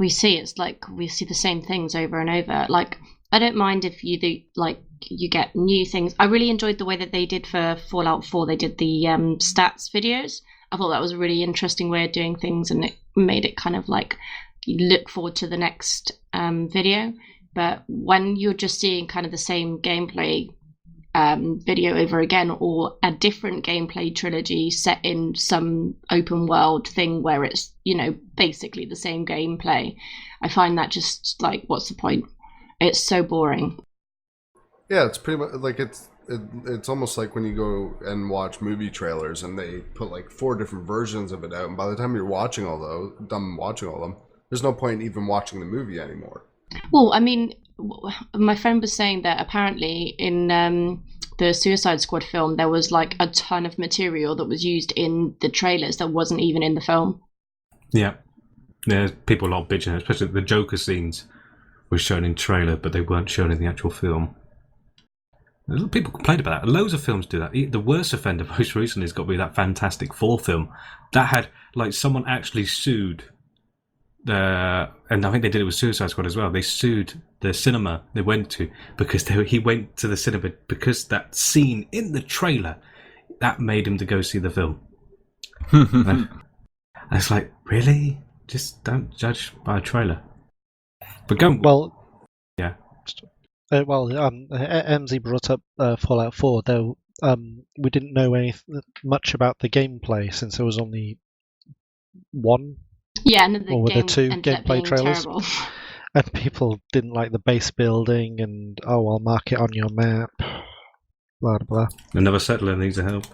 Speaker 5: see. It's like we see the same things over and over. Like, I don't mind if you get new things. I really enjoyed the way that they did for Fallout 4. They did the stats videos. I thought that was a really interesting way of doing things, and it made it kind of like you look forward to the next video. But when you're just seeing kind of the same gameplay video over again, or a different gameplay trilogy set in some open world thing where it's, basically the same gameplay, I find that just like, what's the point? It's so boring.
Speaker 4: Yeah, it's pretty much like it's almost like when you go and watch movie trailers and they put like 4 different versions of it out, and by the time you're done watching all of them, there's no point in even watching the movie anymore.
Speaker 5: Well, I mean, my friend was saying that apparently in the Suicide Squad film, there was like a ton of material that was used in the trailers that wasn't even in the film.
Speaker 3: Yeah. There's people a lot bitching, especially the Joker scenes were shown in trailer, but they weren't shown in the actual film. People complained about that. Loads of films do that. The worst offender most recently has got to be that Fantastic Four film. That had, like, someone actually sued and I think they did it with Suicide Squad as well. They sued the cinema they went to because he went to the cinema because that scene in the trailer, that made him to go see the film. And it's like, really? Just don't judge by a trailer. But go.
Speaker 2: Well,
Speaker 3: yeah.
Speaker 2: MZ brought up Fallout 4, though we didn't know much about the gameplay since there was only one.
Speaker 5: Yeah, and
Speaker 2: or were there 2 gameplay trailers?
Speaker 5: Terrible.
Speaker 2: And people didn't like the base building and, I'll mark it on your map, blah, blah.
Speaker 3: Another settler needs a help.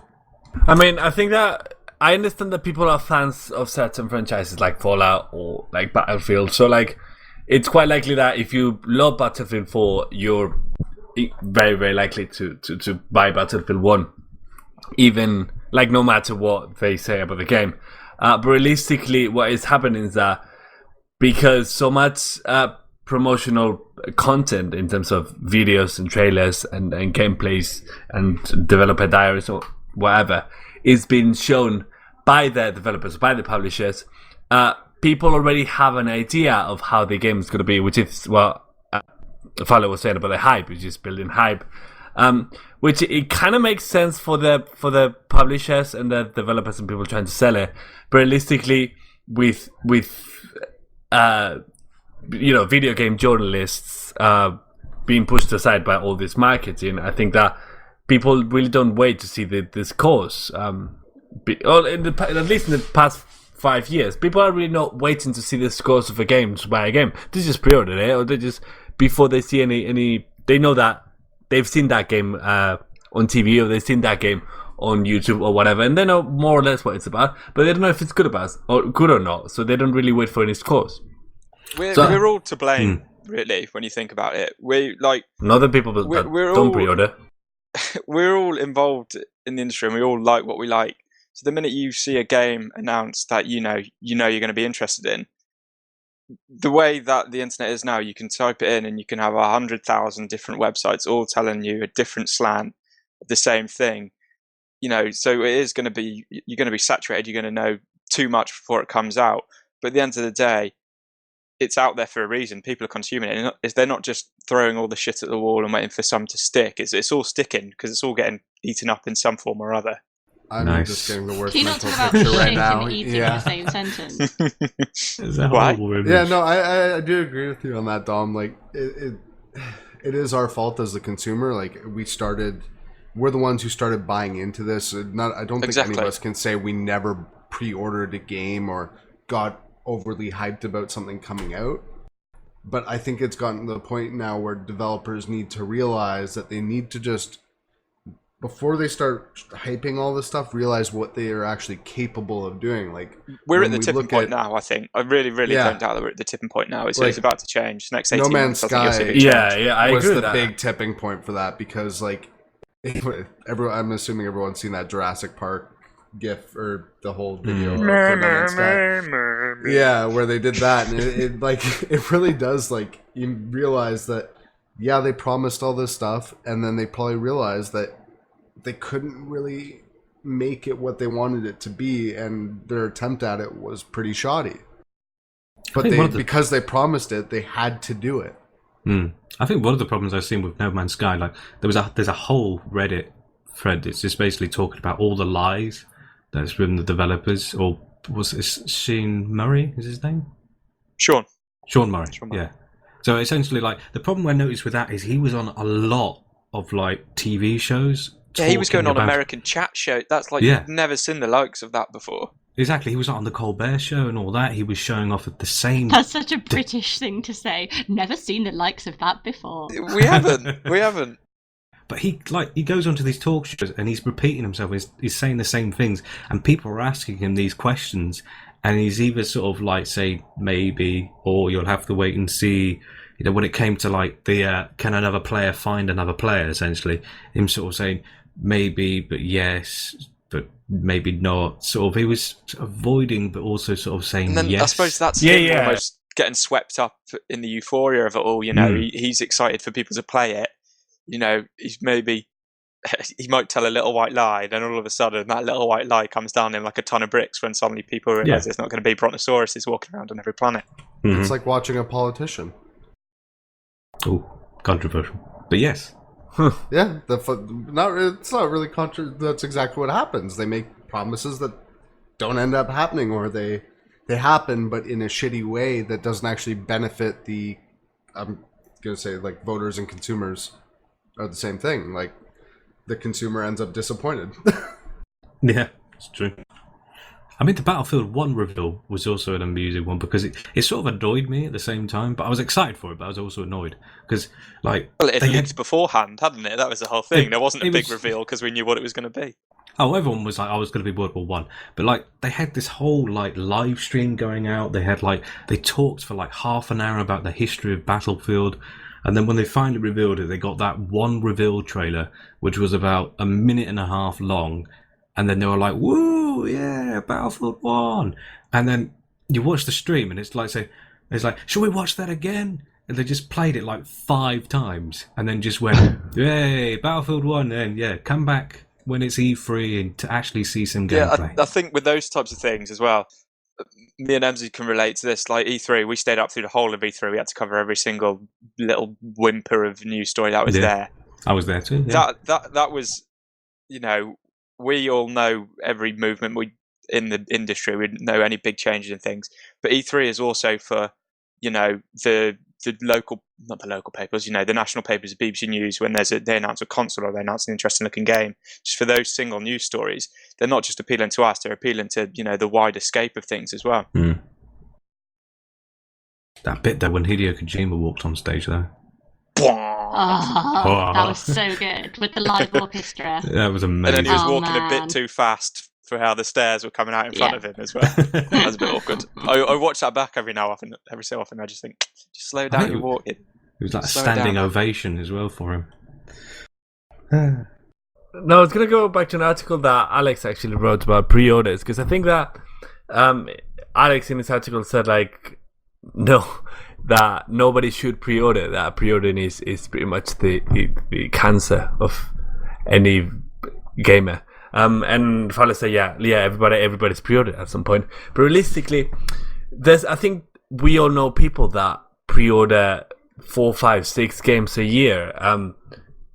Speaker 7: I mean, I think that I understand that people are fans of certain franchises like Fallout or like Battlefield, so like it's quite likely that if you love Battlefield 4, you're very, very likely to buy Battlefield 1, even like no matter what they say about the game. But realistically, what is happening is that because so much promotional content in terms of videos and trailers and gameplays and developer diaries or whatever is being shown by the developers, by the publishers, people already have an idea of how the game is going to be, which is what Fallout was saying about the hype, which is building hype. Which it kind of makes sense for the publishers and the developers and people trying to sell it. But realistically, with video game journalists being pushed aside by all this marketing, I think that people really don't wait to see the scores. At least in the past 5 years, people are really not waiting to see the scores of a game to buy a game. They just pre-order it, or they just, before they see any, they know that they've seen that game on TV, or they've seen that game on YouTube or whatever, and they know more or less what it's about, but they don't know if it's good or not, so they don't really wait for any scores.
Speaker 6: We're all to blame, really, when you think about it. We like
Speaker 7: not the people that don't pre-order.
Speaker 6: we're all involved in the industry and we all like what we like. So the minute you see a game announced that you know you're going to be interested in, the way that the internet is now, you can type it in and you can have 100,000 different websites all telling you a different slant of the same thing. So it is going to be, you're going to be saturated. You're going to know too much before it comes out. But at the end of the day, it's out there for a reason. People are consuming it. They're not just throwing all the shit at the wall and waiting for some to stick. It's all sticking because it's all getting eaten up in some form or other.
Speaker 4: I'm just getting the worst
Speaker 5: Can you not
Speaker 4: mental
Speaker 5: talk about
Speaker 4: picture
Speaker 5: shit
Speaker 4: right now.
Speaker 5: and eating in the same sentence?
Speaker 3: Is that horrible image?
Speaker 4: Yeah, no, I do agree with you on that, Dom. Like, it is our fault as the consumer. Like, we're the ones who started buying into this. I don't think any of us can say we never pre-ordered a game or got overly hyped about something coming out. But I think it's gotten to the point now where developers need to realize that they need to just, before they start hyping all this stuff, realize what they are actually capable of doing. Like,
Speaker 6: we're at the tipping point now, I think. I really don't doubt that we're at the tipping point now. It's about to change. Next 18 months, I think you'll see a big change.
Speaker 7: I
Speaker 4: was
Speaker 7: agree
Speaker 4: the
Speaker 7: with that.
Speaker 4: big tipping point for that, because like I'm assuming everyone's seen that Jurassic Park GIF or the whole video of No Man's Sky. Yeah, where they did that, and it really does, like, you realize that they promised all this stuff, and then they probably realized that they couldn't really make it what they wanted it to be, and their attempt at it was pretty shoddy. But because they promised it, they had to do it.
Speaker 3: I think one of the problems I've seen with No Man's Sky, like there's a whole Reddit thread that's just basically talking about all the lies that's from the developers, or was it Shane Murray? Is his name?
Speaker 6: Sean
Speaker 3: Murray. Yeah. So essentially, like, the problem I noticed with that is he was on a lot of like TV shows.
Speaker 6: Yeah, he was going on American chat show. That's like, you've never seen the likes of that before.
Speaker 3: Exactly, he was on the Colbert Show and all that. He was showing off at the same.
Speaker 5: That's such a British thing to say. Never seen the likes of that before.
Speaker 6: We haven't.
Speaker 3: But he goes onto these talk shows and he's repeating himself. He's saying the same things, and people are asking him these questions, and he's either sort of like say maybe, or you'll have to wait and see. When it came to like the can another player find another player, essentially, him sort of saying maybe, but yes, but maybe not. Sort of, he was avoiding, but also sort of saying
Speaker 6: and then
Speaker 3: yes.
Speaker 6: I suppose that's him almost getting swept up in the euphoria of it all. He's excited for people to play it. He might tell a little white lie, then all of a sudden that little white lie comes down in like a ton of bricks when suddenly people realise there's not going to be brontosauruses walking around on every planet.
Speaker 4: It's like watching a politician.
Speaker 3: Oh, controversial. But yes.
Speaker 4: Yeah, it's not really that's exactly what happens. They make promises that don't end up happening, or they happen but in a shitty way that doesn't actually benefit the, I'm going to say, like, voters and consumers are the same thing. Like, the consumer ends up disappointed.
Speaker 3: Yeah, it's true. I mean, the Battlefield 1 reveal was also an amusing one, because it sort of annoyed me at the same time, but I was excited for it, but I was also annoyed. Because, like...
Speaker 6: Well, it leaked beforehand, hadn't it? That was the whole thing. There wasn't a big reveal because we knew what it was going to be.
Speaker 3: Oh, everyone was like, I was going to be World War 1. But, like, they had this whole, like, live stream going out. They had, like... They talked for, like, half an hour about the history of Battlefield. And then when they finally revealed it, they got that one reveal trailer, which was about a minute and a half long. And then they were like, woo, yeah, Battlefield 1. And then you watch the stream and it's like, should we watch that again? And they just played it like 5 times and then just went, yay, Battlefield 1. And come back when it's E3 and to actually see some gameplay.
Speaker 6: I think with those types of things as well, me and Emsy can relate to this. Like E3, we stayed up through the whole of E3. We had to cover every single little whimper of news story that was there.
Speaker 3: I was there too. Yeah.
Speaker 6: That was, we all know every movement in the industry. We know any big changes in things. But E3 is also for, the local, not the local papers, the national papers, BBC News, when they announce a console or they announce an interesting looking game. Just for those single news stories, they're not just appealing to us, they're appealing to, the wider scape of things as well.
Speaker 3: That bit there when Hideo Kojima walked on stage though.
Speaker 5: That was so good with the live orchestra.
Speaker 3: That was amazing.
Speaker 6: And then he was walking a bit too fast for how the stairs were coming out in front of him as well. That was a bit awkward. I watch that back every so often. I just think, just slow down your walking.
Speaker 3: It was like a standing ovation as well for him.
Speaker 7: No, I was going to go back to an article that Alex actually wrote about pre-orders, because I think that Alex in his article said, like, no, that nobody should pre-order, that pre-ordering is pretty much the cancer of any gamer. And Fowler said, yeah, everybody's pre-ordered at some point. But realistically, I think we all know people that pre-order 4, 5, 6 games a year,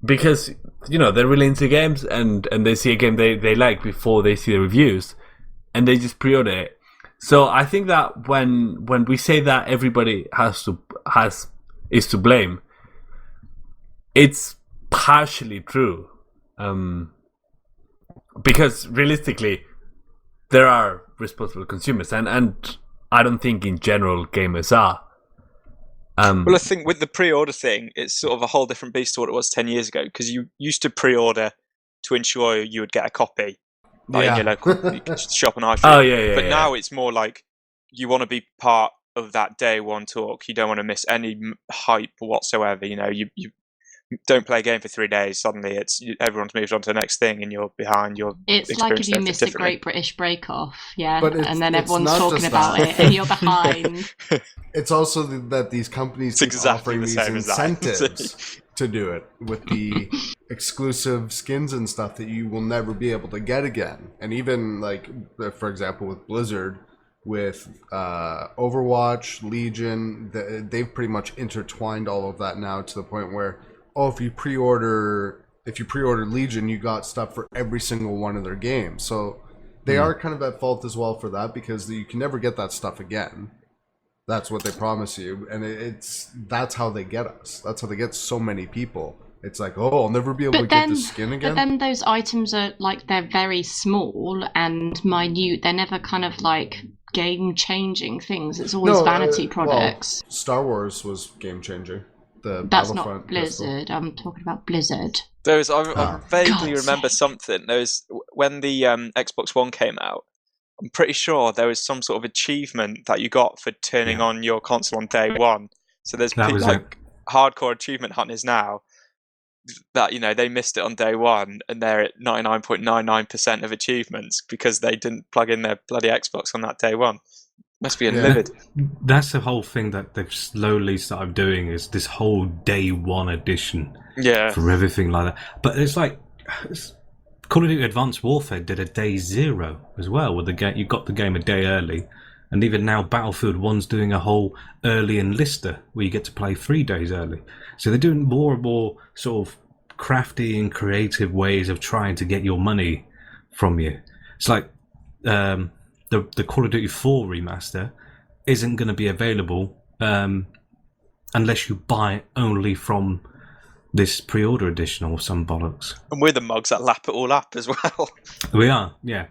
Speaker 7: because they're really into games and they see a game they like before they see the reviews, and they just pre-order it. So I think that when we say that everybody is to blame, it's partially true, because realistically there are responsible consumers, and I don't think in general gamers are.
Speaker 6: Well, I think with the pre-order thing, it's sort of a whole different beast to what it was 10 years ago, because you used to pre-order to ensure you would get a copy, like in your local shop on high street.
Speaker 7: Oh, yeah.
Speaker 6: But now it's more like you want to be part of that day one talk. You don't want to miss any hype whatsoever. You don't play a game for 3 days. Suddenly, everyone's moved on to the next thing, and you're behind.
Speaker 5: It's like if you missed a Great British Break Off, and then everyone's talking about it, and you're behind.
Speaker 4: It's also that these companies keep offering these incentives to do it with the exclusive skins and stuff that you will never be able to get again. And even like, for example, with Blizzard, with Overwatch, Legion, they've pretty much intertwined all of that now to the point where, if you pre-order Legion, you got stuff for every single one of their games. So they are kind of at fault as well for that, because you can never get that stuff again. That's what they promise you, and that's how they get us. That's how they get so many people. It's like, I'll never be able to get the skin again.
Speaker 5: But then those items are like, they're very small and minute. They're never kind of like game-changing things. It's always vanity products.
Speaker 4: Well, Star Wars was game-changing.
Speaker 5: That's not Blizzard. Pistol. I'm talking about Blizzard.
Speaker 6: I vaguely remember something. There was when the Xbox One came out. I'm pretty sure there was some sort of achievement that you got for turning on your console on day one. So there's hardcore achievement hunters now that they missed it on day one, and they're at 99.99% of achievements because they didn't plug in their bloody Xbox on that day one. Must be livid.
Speaker 3: That's the whole thing that they've slowly started doing, is this whole day one edition for everything like that. But it's like Call of Duty Advanced Warfare did a day zero as well with the game. You got the game a day early, and even now Battlefield 1's doing a whole early enlister where you get to play 3 days early. So they're doing more and more sort of crafty and creative ways of trying to get your money from you. It's like the Call of Duty 4 remaster isn't going to be available unless you buy it only from this pre-order edition or some bollocks.
Speaker 6: And we're the mugs that lap it all up as well.
Speaker 3: We are, yeah.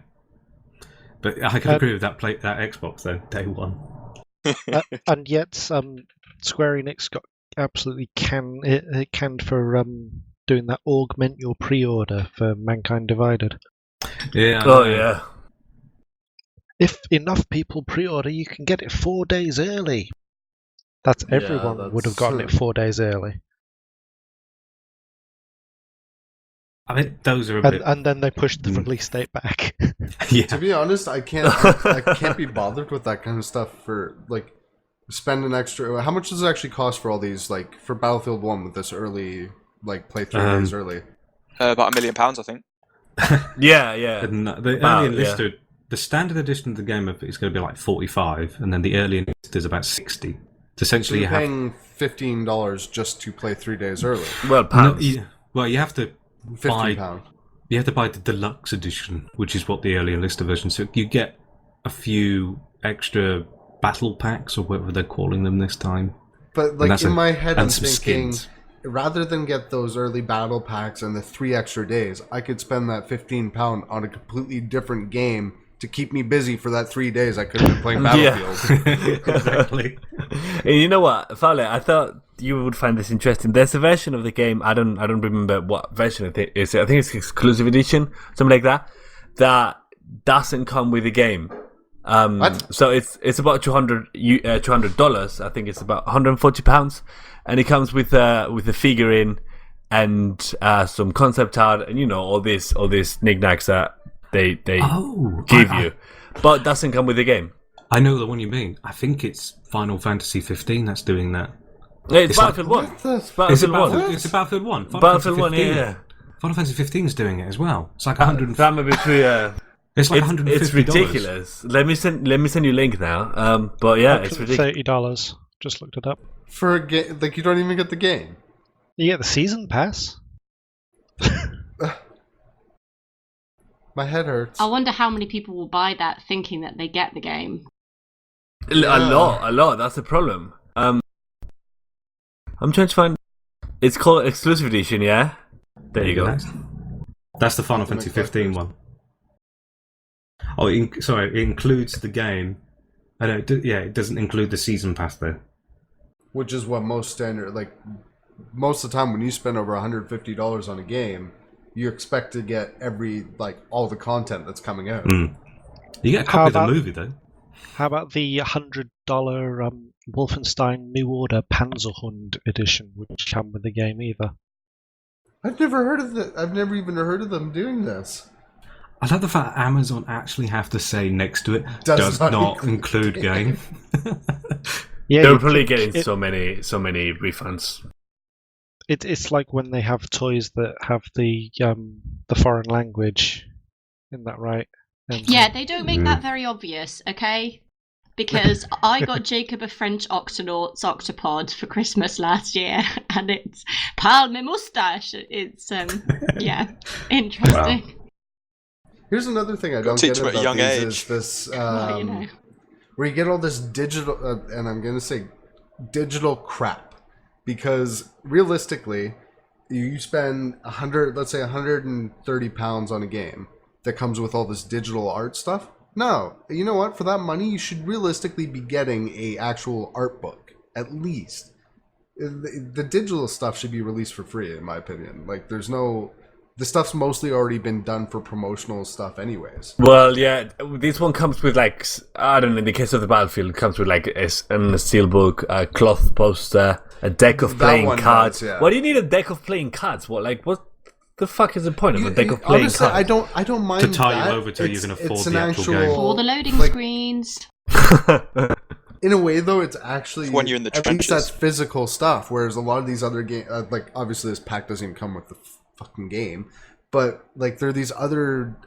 Speaker 3: But I can agree with that Xbox though, day one.
Speaker 2: And yet, Square Enix got absolutely canned for doing that augment your pre-order for Mankind Divided.
Speaker 3: Yeah.
Speaker 7: Yeah.
Speaker 2: If enough people pre-order, you can get it 4 days early. Everyone would have gotten it 4 days early.
Speaker 3: I think those are a bit...
Speaker 2: And then they pushed the release date back.
Speaker 3: Yeah.
Speaker 4: To be honest, I can't be bothered with that kind of stuff for, like, spend an extra... How much does it actually cost for all these, like, for Battlefield 1 with this early, like, play 3 days early?
Speaker 6: About £1 million, I think.
Speaker 7: Yeah.
Speaker 3: The early enlisted... The standard edition of the game is going to be like 45, and then the early enlisted is about 60. So essentially,
Speaker 4: you're paying $15 just to play 3 days early.
Speaker 7: Well, pounds.
Speaker 3: You have to buy...
Speaker 4: £15.
Speaker 3: You have to buy the deluxe edition, which is what the early enlisted version. So you get a few extra battle packs, or whatever they're calling them this time.
Speaker 4: But like in my head, I'm thinking,
Speaker 3: skins.
Speaker 4: Rather than get those early battle packs and the 3 extra days, I could spend that £15 on a completely different game to keep me busy for that 3 days I could have been playing Battlefield.
Speaker 3: Exactly.
Speaker 7: And you know what, Fowler, I thought you would find this interesting. There's a version of the game, I don't remember what version it is. I think it's exclusive edition, something like that, that doesn't come with the game. So it's about $200. I think it's about £140, and it comes with a figurine and some concept art, and all these knickknacks that they give you, but doesn't come with the game.
Speaker 3: I know the one you mean. I think it's Final Fantasy 15 that's doing that.
Speaker 7: It's Battlefield 1. It's Battlefield 1.
Speaker 3: It's Battlefield 1.
Speaker 7: Battlefield 1, yeah.
Speaker 3: Final Fantasy 15 is doing it as well. It's like 100.
Speaker 7: That might be true.
Speaker 3: It's like $150.
Speaker 7: It's ridiculous. Let me send you a link now. But yeah, it's ridiculous.
Speaker 2: $30. Just looked it up.
Speaker 4: For a game, like you don't even get the game.
Speaker 2: You get the season pass.
Speaker 4: My head hurts.
Speaker 5: I wonder how many people will buy that thinking that they get the game.
Speaker 7: A lot. That's the problem. I'm trying to find. It's called Exclusive Edition, yeah. There you go.
Speaker 3: That's the Final Fantasy 15 one. Oh, sorry. It includes the game. I know. It doesn't include the season pass though.
Speaker 4: Which is what most standard, like most of the time when you spend over $150 on a game, you expect to get all the content that's coming out.
Speaker 3: Mm. You get a copy of the movie though.
Speaker 2: How about the $100 Wolfenstein New Order Panzerhund edition, which come with the game either?
Speaker 4: I've never heard of that. I've never even heard of them doing this.
Speaker 3: I love the fact that Amazon actually have to say next to it does not include game.
Speaker 7: Yeah, they're probably getting so many refunds.
Speaker 2: It's like when they have toys that have the foreign language. Isn't that right?
Speaker 5: Yeah, they don't make that very obvious, okay? Because I got Jacob a French Octonauts Octopod for Christmas last year, and it's Pal me moustache. It's interesting.
Speaker 4: Wow. Here's another thing I don't get about
Speaker 6: young
Speaker 4: these
Speaker 6: age.
Speaker 4: is this where you get all this digital, and I'm going to say digital crap, because realistically, you spend £130 on a game that comes with all this digital art stuff. No, you know what? For that money, you should realistically be getting a actual art book, at least. The digital stuff should be released for free, in my opinion. Like, the stuff's mostly already been done for promotional stuff anyways.
Speaker 7: Well, yeah, this one comes with, like, I don't know, in the case of the Battlefield, it comes with, like, a steelbook, a cloth poster, a deck of playing cards.
Speaker 4: Does, yeah.
Speaker 7: Why do you need a deck of playing cards? What the fuck is the point of a deck of playing
Speaker 4: honestly,
Speaker 7: cards?
Speaker 4: I don't mind
Speaker 3: to tie
Speaker 4: that.
Speaker 3: you over till you can afford the actual game.
Speaker 5: For the loading screens.
Speaker 4: In a way, though, it's actually
Speaker 6: when you're in the trenches.
Speaker 4: At least that's physical stuff. Whereas a lot of these other games, like obviously this pack doesn't even come with the fucking game, but like there are these other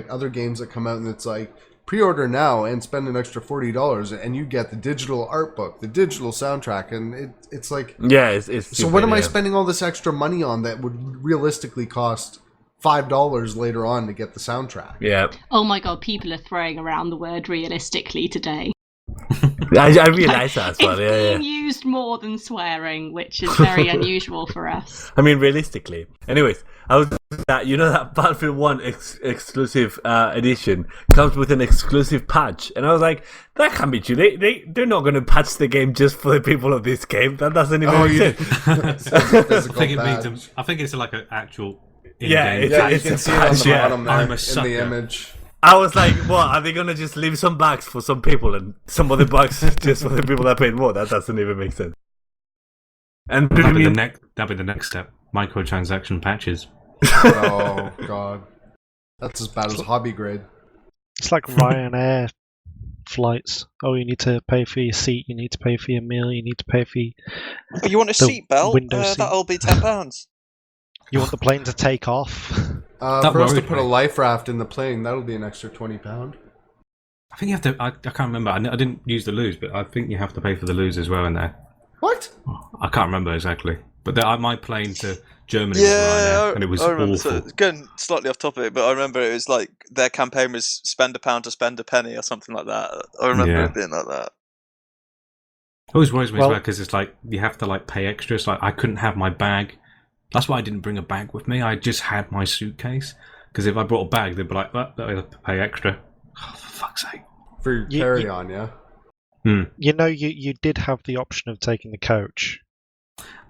Speaker 4: other games that come out, and it's like pre-order now and spend an extra $40, and you get the digital art book, the digital soundtrack, and it's like
Speaker 7: it's
Speaker 4: so.
Speaker 7: stupid,
Speaker 4: What am I spending all this extra money on that would realistically cost $5 later on to get the soundtrack?
Speaker 7: Yeah.
Speaker 5: Oh my god, people are throwing around the word realistically today.
Speaker 7: I realise that as well.
Speaker 5: It's being used more than swearing, which is very unusual for us.
Speaker 7: I mean, realistically. Anyways, that Battlefield 1 exclusive edition comes with an exclusive patch, and I was like, that can't be true. They're not going to patch the game just for the people of this game. That doesn't even make sense.
Speaker 3: I think it's like an actual.
Speaker 4: You can see it on the bottom there
Speaker 3: I'm a
Speaker 4: in
Speaker 3: sucker.
Speaker 4: the image.
Speaker 7: I was like, what? Are they going to just leave some bags for some people and some other bags just for the people that paid more? That doesn't even make sense. And
Speaker 3: that'd be the next step. Microtransaction patches.
Speaker 4: Oh god, that's as bad as hobby grade.
Speaker 2: It's like Ryanair flights. Oh, you need to pay for your seat. You need to pay for your meal. You need to pay for.
Speaker 6: Oh, you want a seatbelt? That'll be £10.
Speaker 2: You want the plane to take off?
Speaker 4: For us to put a life raft in the plane, that'll be an extra £20.
Speaker 3: I think you have to. I can't remember. I didn't use the luge, but I think you have to pay for the luge as well in there.
Speaker 4: What?
Speaker 3: I can't remember exactly. But my plane to Germany was Ryanair, and it was awful.
Speaker 6: So, going slightly off topic, but I remember it was like their campaign was spend a pound to spend a penny or something like that. I remember it being like that.
Speaker 3: It always worries me as well because it's like you have to like pay extra. It's like I couldn't have my bag. That's why I didn't bring a bag with me. I just had my suitcase. Because if I brought a bag, they'd be like, well, I have to pay extra. Oh, for fuck's sake.
Speaker 4: For your carry-on, yeah?
Speaker 2: You know, you did have the option of taking the coach.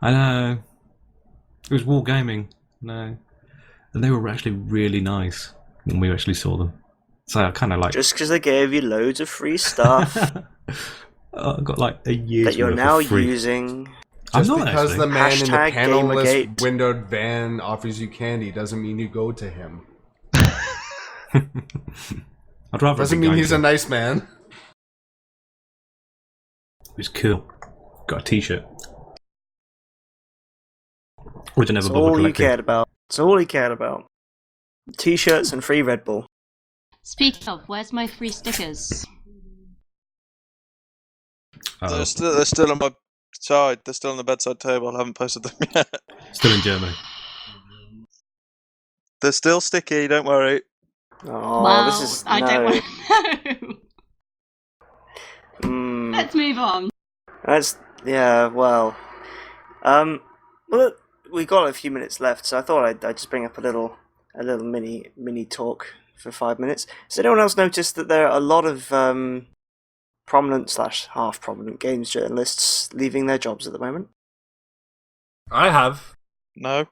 Speaker 3: I know. It was Wargaming. No. And they were actually really nice when we actually saw them. So I kind of like...
Speaker 1: Just because they gave you loads of free stuff.
Speaker 3: I got like a year's
Speaker 1: that you're
Speaker 3: worth
Speaker 1: now
Speaker 3: of free.
Speaker 1: using...
Speaker 3: I'm
Speaker 4: Just
Speaker 3: not
Speaker 4: because
Speaker 3: actually.
Speaker 4: the man in the
Speaker 1: Hashtag
Speaker 4: panelless
Speaker 1: Gamergate.
Speaker 4: windowed van offers you candy doesn't mean you go to him.
Speaker 3: I'd rather
Speaker 4: Doesn't
Speaker 3: be
Speaker 4: mean
Speaker 3: going
Speaker 4: he's
Speaker 3: to
Speaker 4: a nice man.
Speaker 3: It was cool. Got a T-shirt. Would have never
Speaker 1: That's
Speaker 3: bothered
Speaker 1: all he
Speaker 3: collecting.
Speaker 1: cared about. That's all he cared about. T-shirts and free Red Bull.
Speaker 5: Speaking of, where's my free stickers?
Speaker 3: Uh-oh.
Speaker 6: They're still on my side. They're still on the bedside table. I haven't posted them yet.
Speaker 3: Still in Germany.
Speaker 6: They're still sticky. Don't worry.
Speaker 1: Oh,
Speaker 5: well,
Speaker 1: this is
Speaker 5: I don't want to know.
Speaker 1: Mm,
Speaker 5: Let's move on.
Speaker 1: that's well, well, we got a few minutes left, so I thought I'd just bring up a little mini talk for 5 minutes. Has anyone else noticed that there are a lot of prominent / half prominent games journalists leaving their jobs at the moment?
Speaker 7: I have.
Speaker 6: No.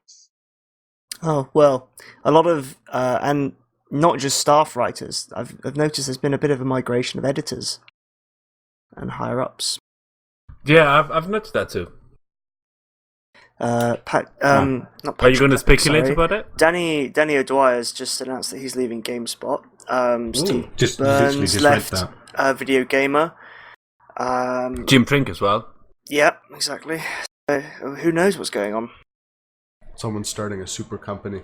Speaker 1: Oh well, a lot of and not just staff writers. I've noticed there's been a bit of a migration of editors and higher ups.
Speaker 7: Yeah, I've noticed that too.
Speaker 1: Not
Speaker 7: Are you going to
Speaker 1: Patrick,
Speaker 7: speculate
Speaker 1: sorry.
Speaker 7: about it?
Speaker 1: Danny O'Dwyer's just announced that he's leaving GameSpot. Steve
Speaker 3: Just literally
Speaker 1: Burns
Speaker 3: just
Speaker 1: left
Speaker 3: read that.
Speaker 1: Video Gamer.
Speaker 7: Jim Prink as well.
Speaker 1: Yeah, exactly. Who knows what's going on?
Speaker 4: Someone's starting a super company.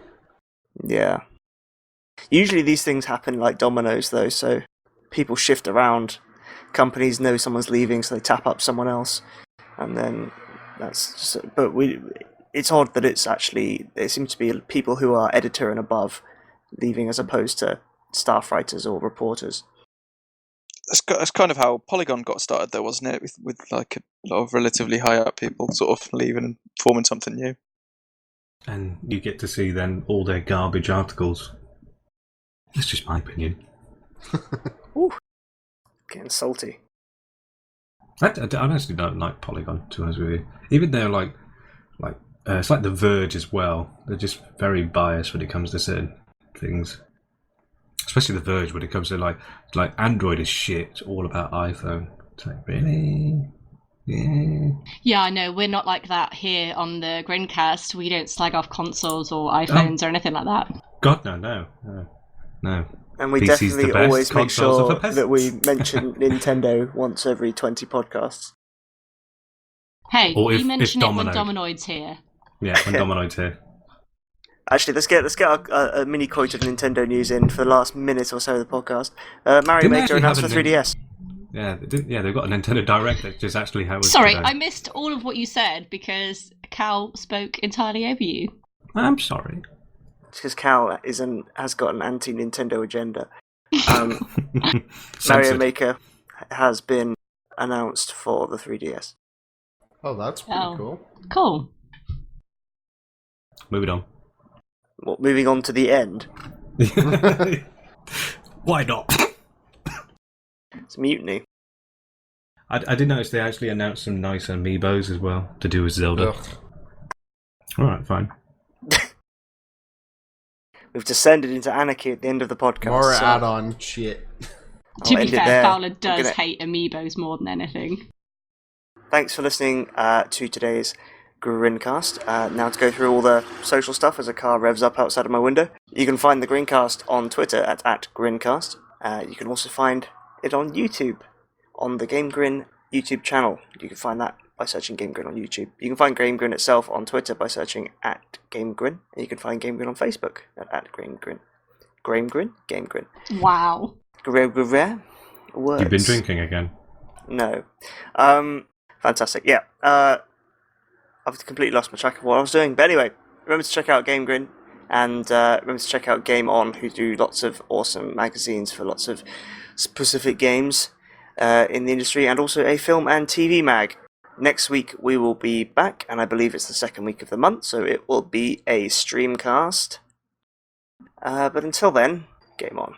Speaker 1: Yeah. Usually these things happen like dominoes, though, so people shift around. Companies know someone's leaving, so they tap up someone else, and then that's just. But it's odd that it's actually there seems to be people who are editor and above leaving as opposed to staff writers or reporters.
Speaker 6: That's kind of how Polygon got started, though, wasn't it? With like a lot of relatively high up people sort of leaving and forming something new.
Speaker 3: And you get to see then all their garbage articles. That's just my opinion.
Speaker 1: Ooh, getting salty.
Speaker 3: I honestly don't like Polygon, to be honest with you. Even though, like it's like The Verge as well. They're just very biased when it comes to certain things. Especially The Verge when it comes to like Android is shit. It's all about iPhone. It's like, really? Yeah.
Speaker 5: Yeah, I know. We're not like that here on the GrinCast. We don't slag off consoles or iPhones or anything like that.
Speaker 3: God, no.
Speaker 1: And we
Speaker 3: PC's the
Speaker 1: definitely
Speaker 3: best,
Speaker 1: always make
Speaker 3: consoles are
Speaker 1: sure
Speaker 3: for peasants.
Speaker 1: that we mention Nintendo once every 20 podcasts.
Speaker 5: Hey,
Speaker 3: Or
Speaker 5: you
Speaker 3: if
Speaker 5: mention it when
Speaker 3: Dominoid.
Speaker 5: Dominoid's here.
Speaker 3: Yeah, when Dominoid's here.
Speaker 1: Actually, let's get a mini quote of Nintendo news in for the last minute or so of the podcast. Mario
Speaker 3: Didn't they
Speaker 1: Maker
Speaker 3: actually
Speaker 1: announced for
Speaker 3: have a
Speaker 1: 3DS.
Speaker 3: Yeah, they've got a Nintendo Direct that just actually how it was
Speaker 5: Sorry,
Speaker 3: today.
Speaker 5: I missed all of what you said because Cal spoke entirely over you.
Speaker 3: I'm sorry.
Speaker 1: Because Cal has got an anti-Nintendo agenda. Mario
Speaker 3: Censored.
Speaker 1: Maker has been announced for the 3DS.
Speaker 4: Oh, that's pretty
Speaker 5: Oh.
Speaker 4: cool.
Speaker 5: Cool.
Speaker 3: Moving on.
Speaker 1: Well, moving on to the end.
Speaker 3: Why not?
Speaker 1: It's Mutiny.
Speaker 3: I did notice they actually announced some nice amiibos as well to do with Zelda.
Speaker 4: Ugh.
Speaker 3: Alright, fine.
Speaker 1: We've descended into anarchy at the end of the podcast.
Speaker 4: More
Speaker 1: so
Speaker 4: add-on shit.
Speaker 1: I'll
Speaker 5: To be
Speaker 1: end it
Speaker 5: fair,
Speaker 1: there.
Speaker 5: Fowler
Speaker 1: I'm
Speaker 5: does
Speaker 1: gonna-
Speaker 5: hate amiibos more than anything.
Speaker 1: Thanks for listening to today's GrinCast. Now to go through all the social stuff as a car revs up outside of my window. You can find the GrinCast on Twitter at GrinCast. You can also find it on YouTube, on the GameGrin YouTube channel. You can find that by searching GameGrin on YouTube. You can find GameGrin itself on Twitter by searching at GameGrin. And you can find GameGrin on Facebook at GameGrin. GameGrin?
Speaker 5: Wow.
Speaker 1: Words.
Speaker 3: You've been drinking again.
Speaker 1: No. Fantastic. Yeah. I've completely lost my track of what I was doing. But anyway, remember to check out GameGrin and remember to check out Game On, who do lots of awesome magazines for lots of specific games in the industry, and also a film and TV mag. Next week we will be back, and I believe it's the second week of the month, so it will be a streamcast. But until then, game on.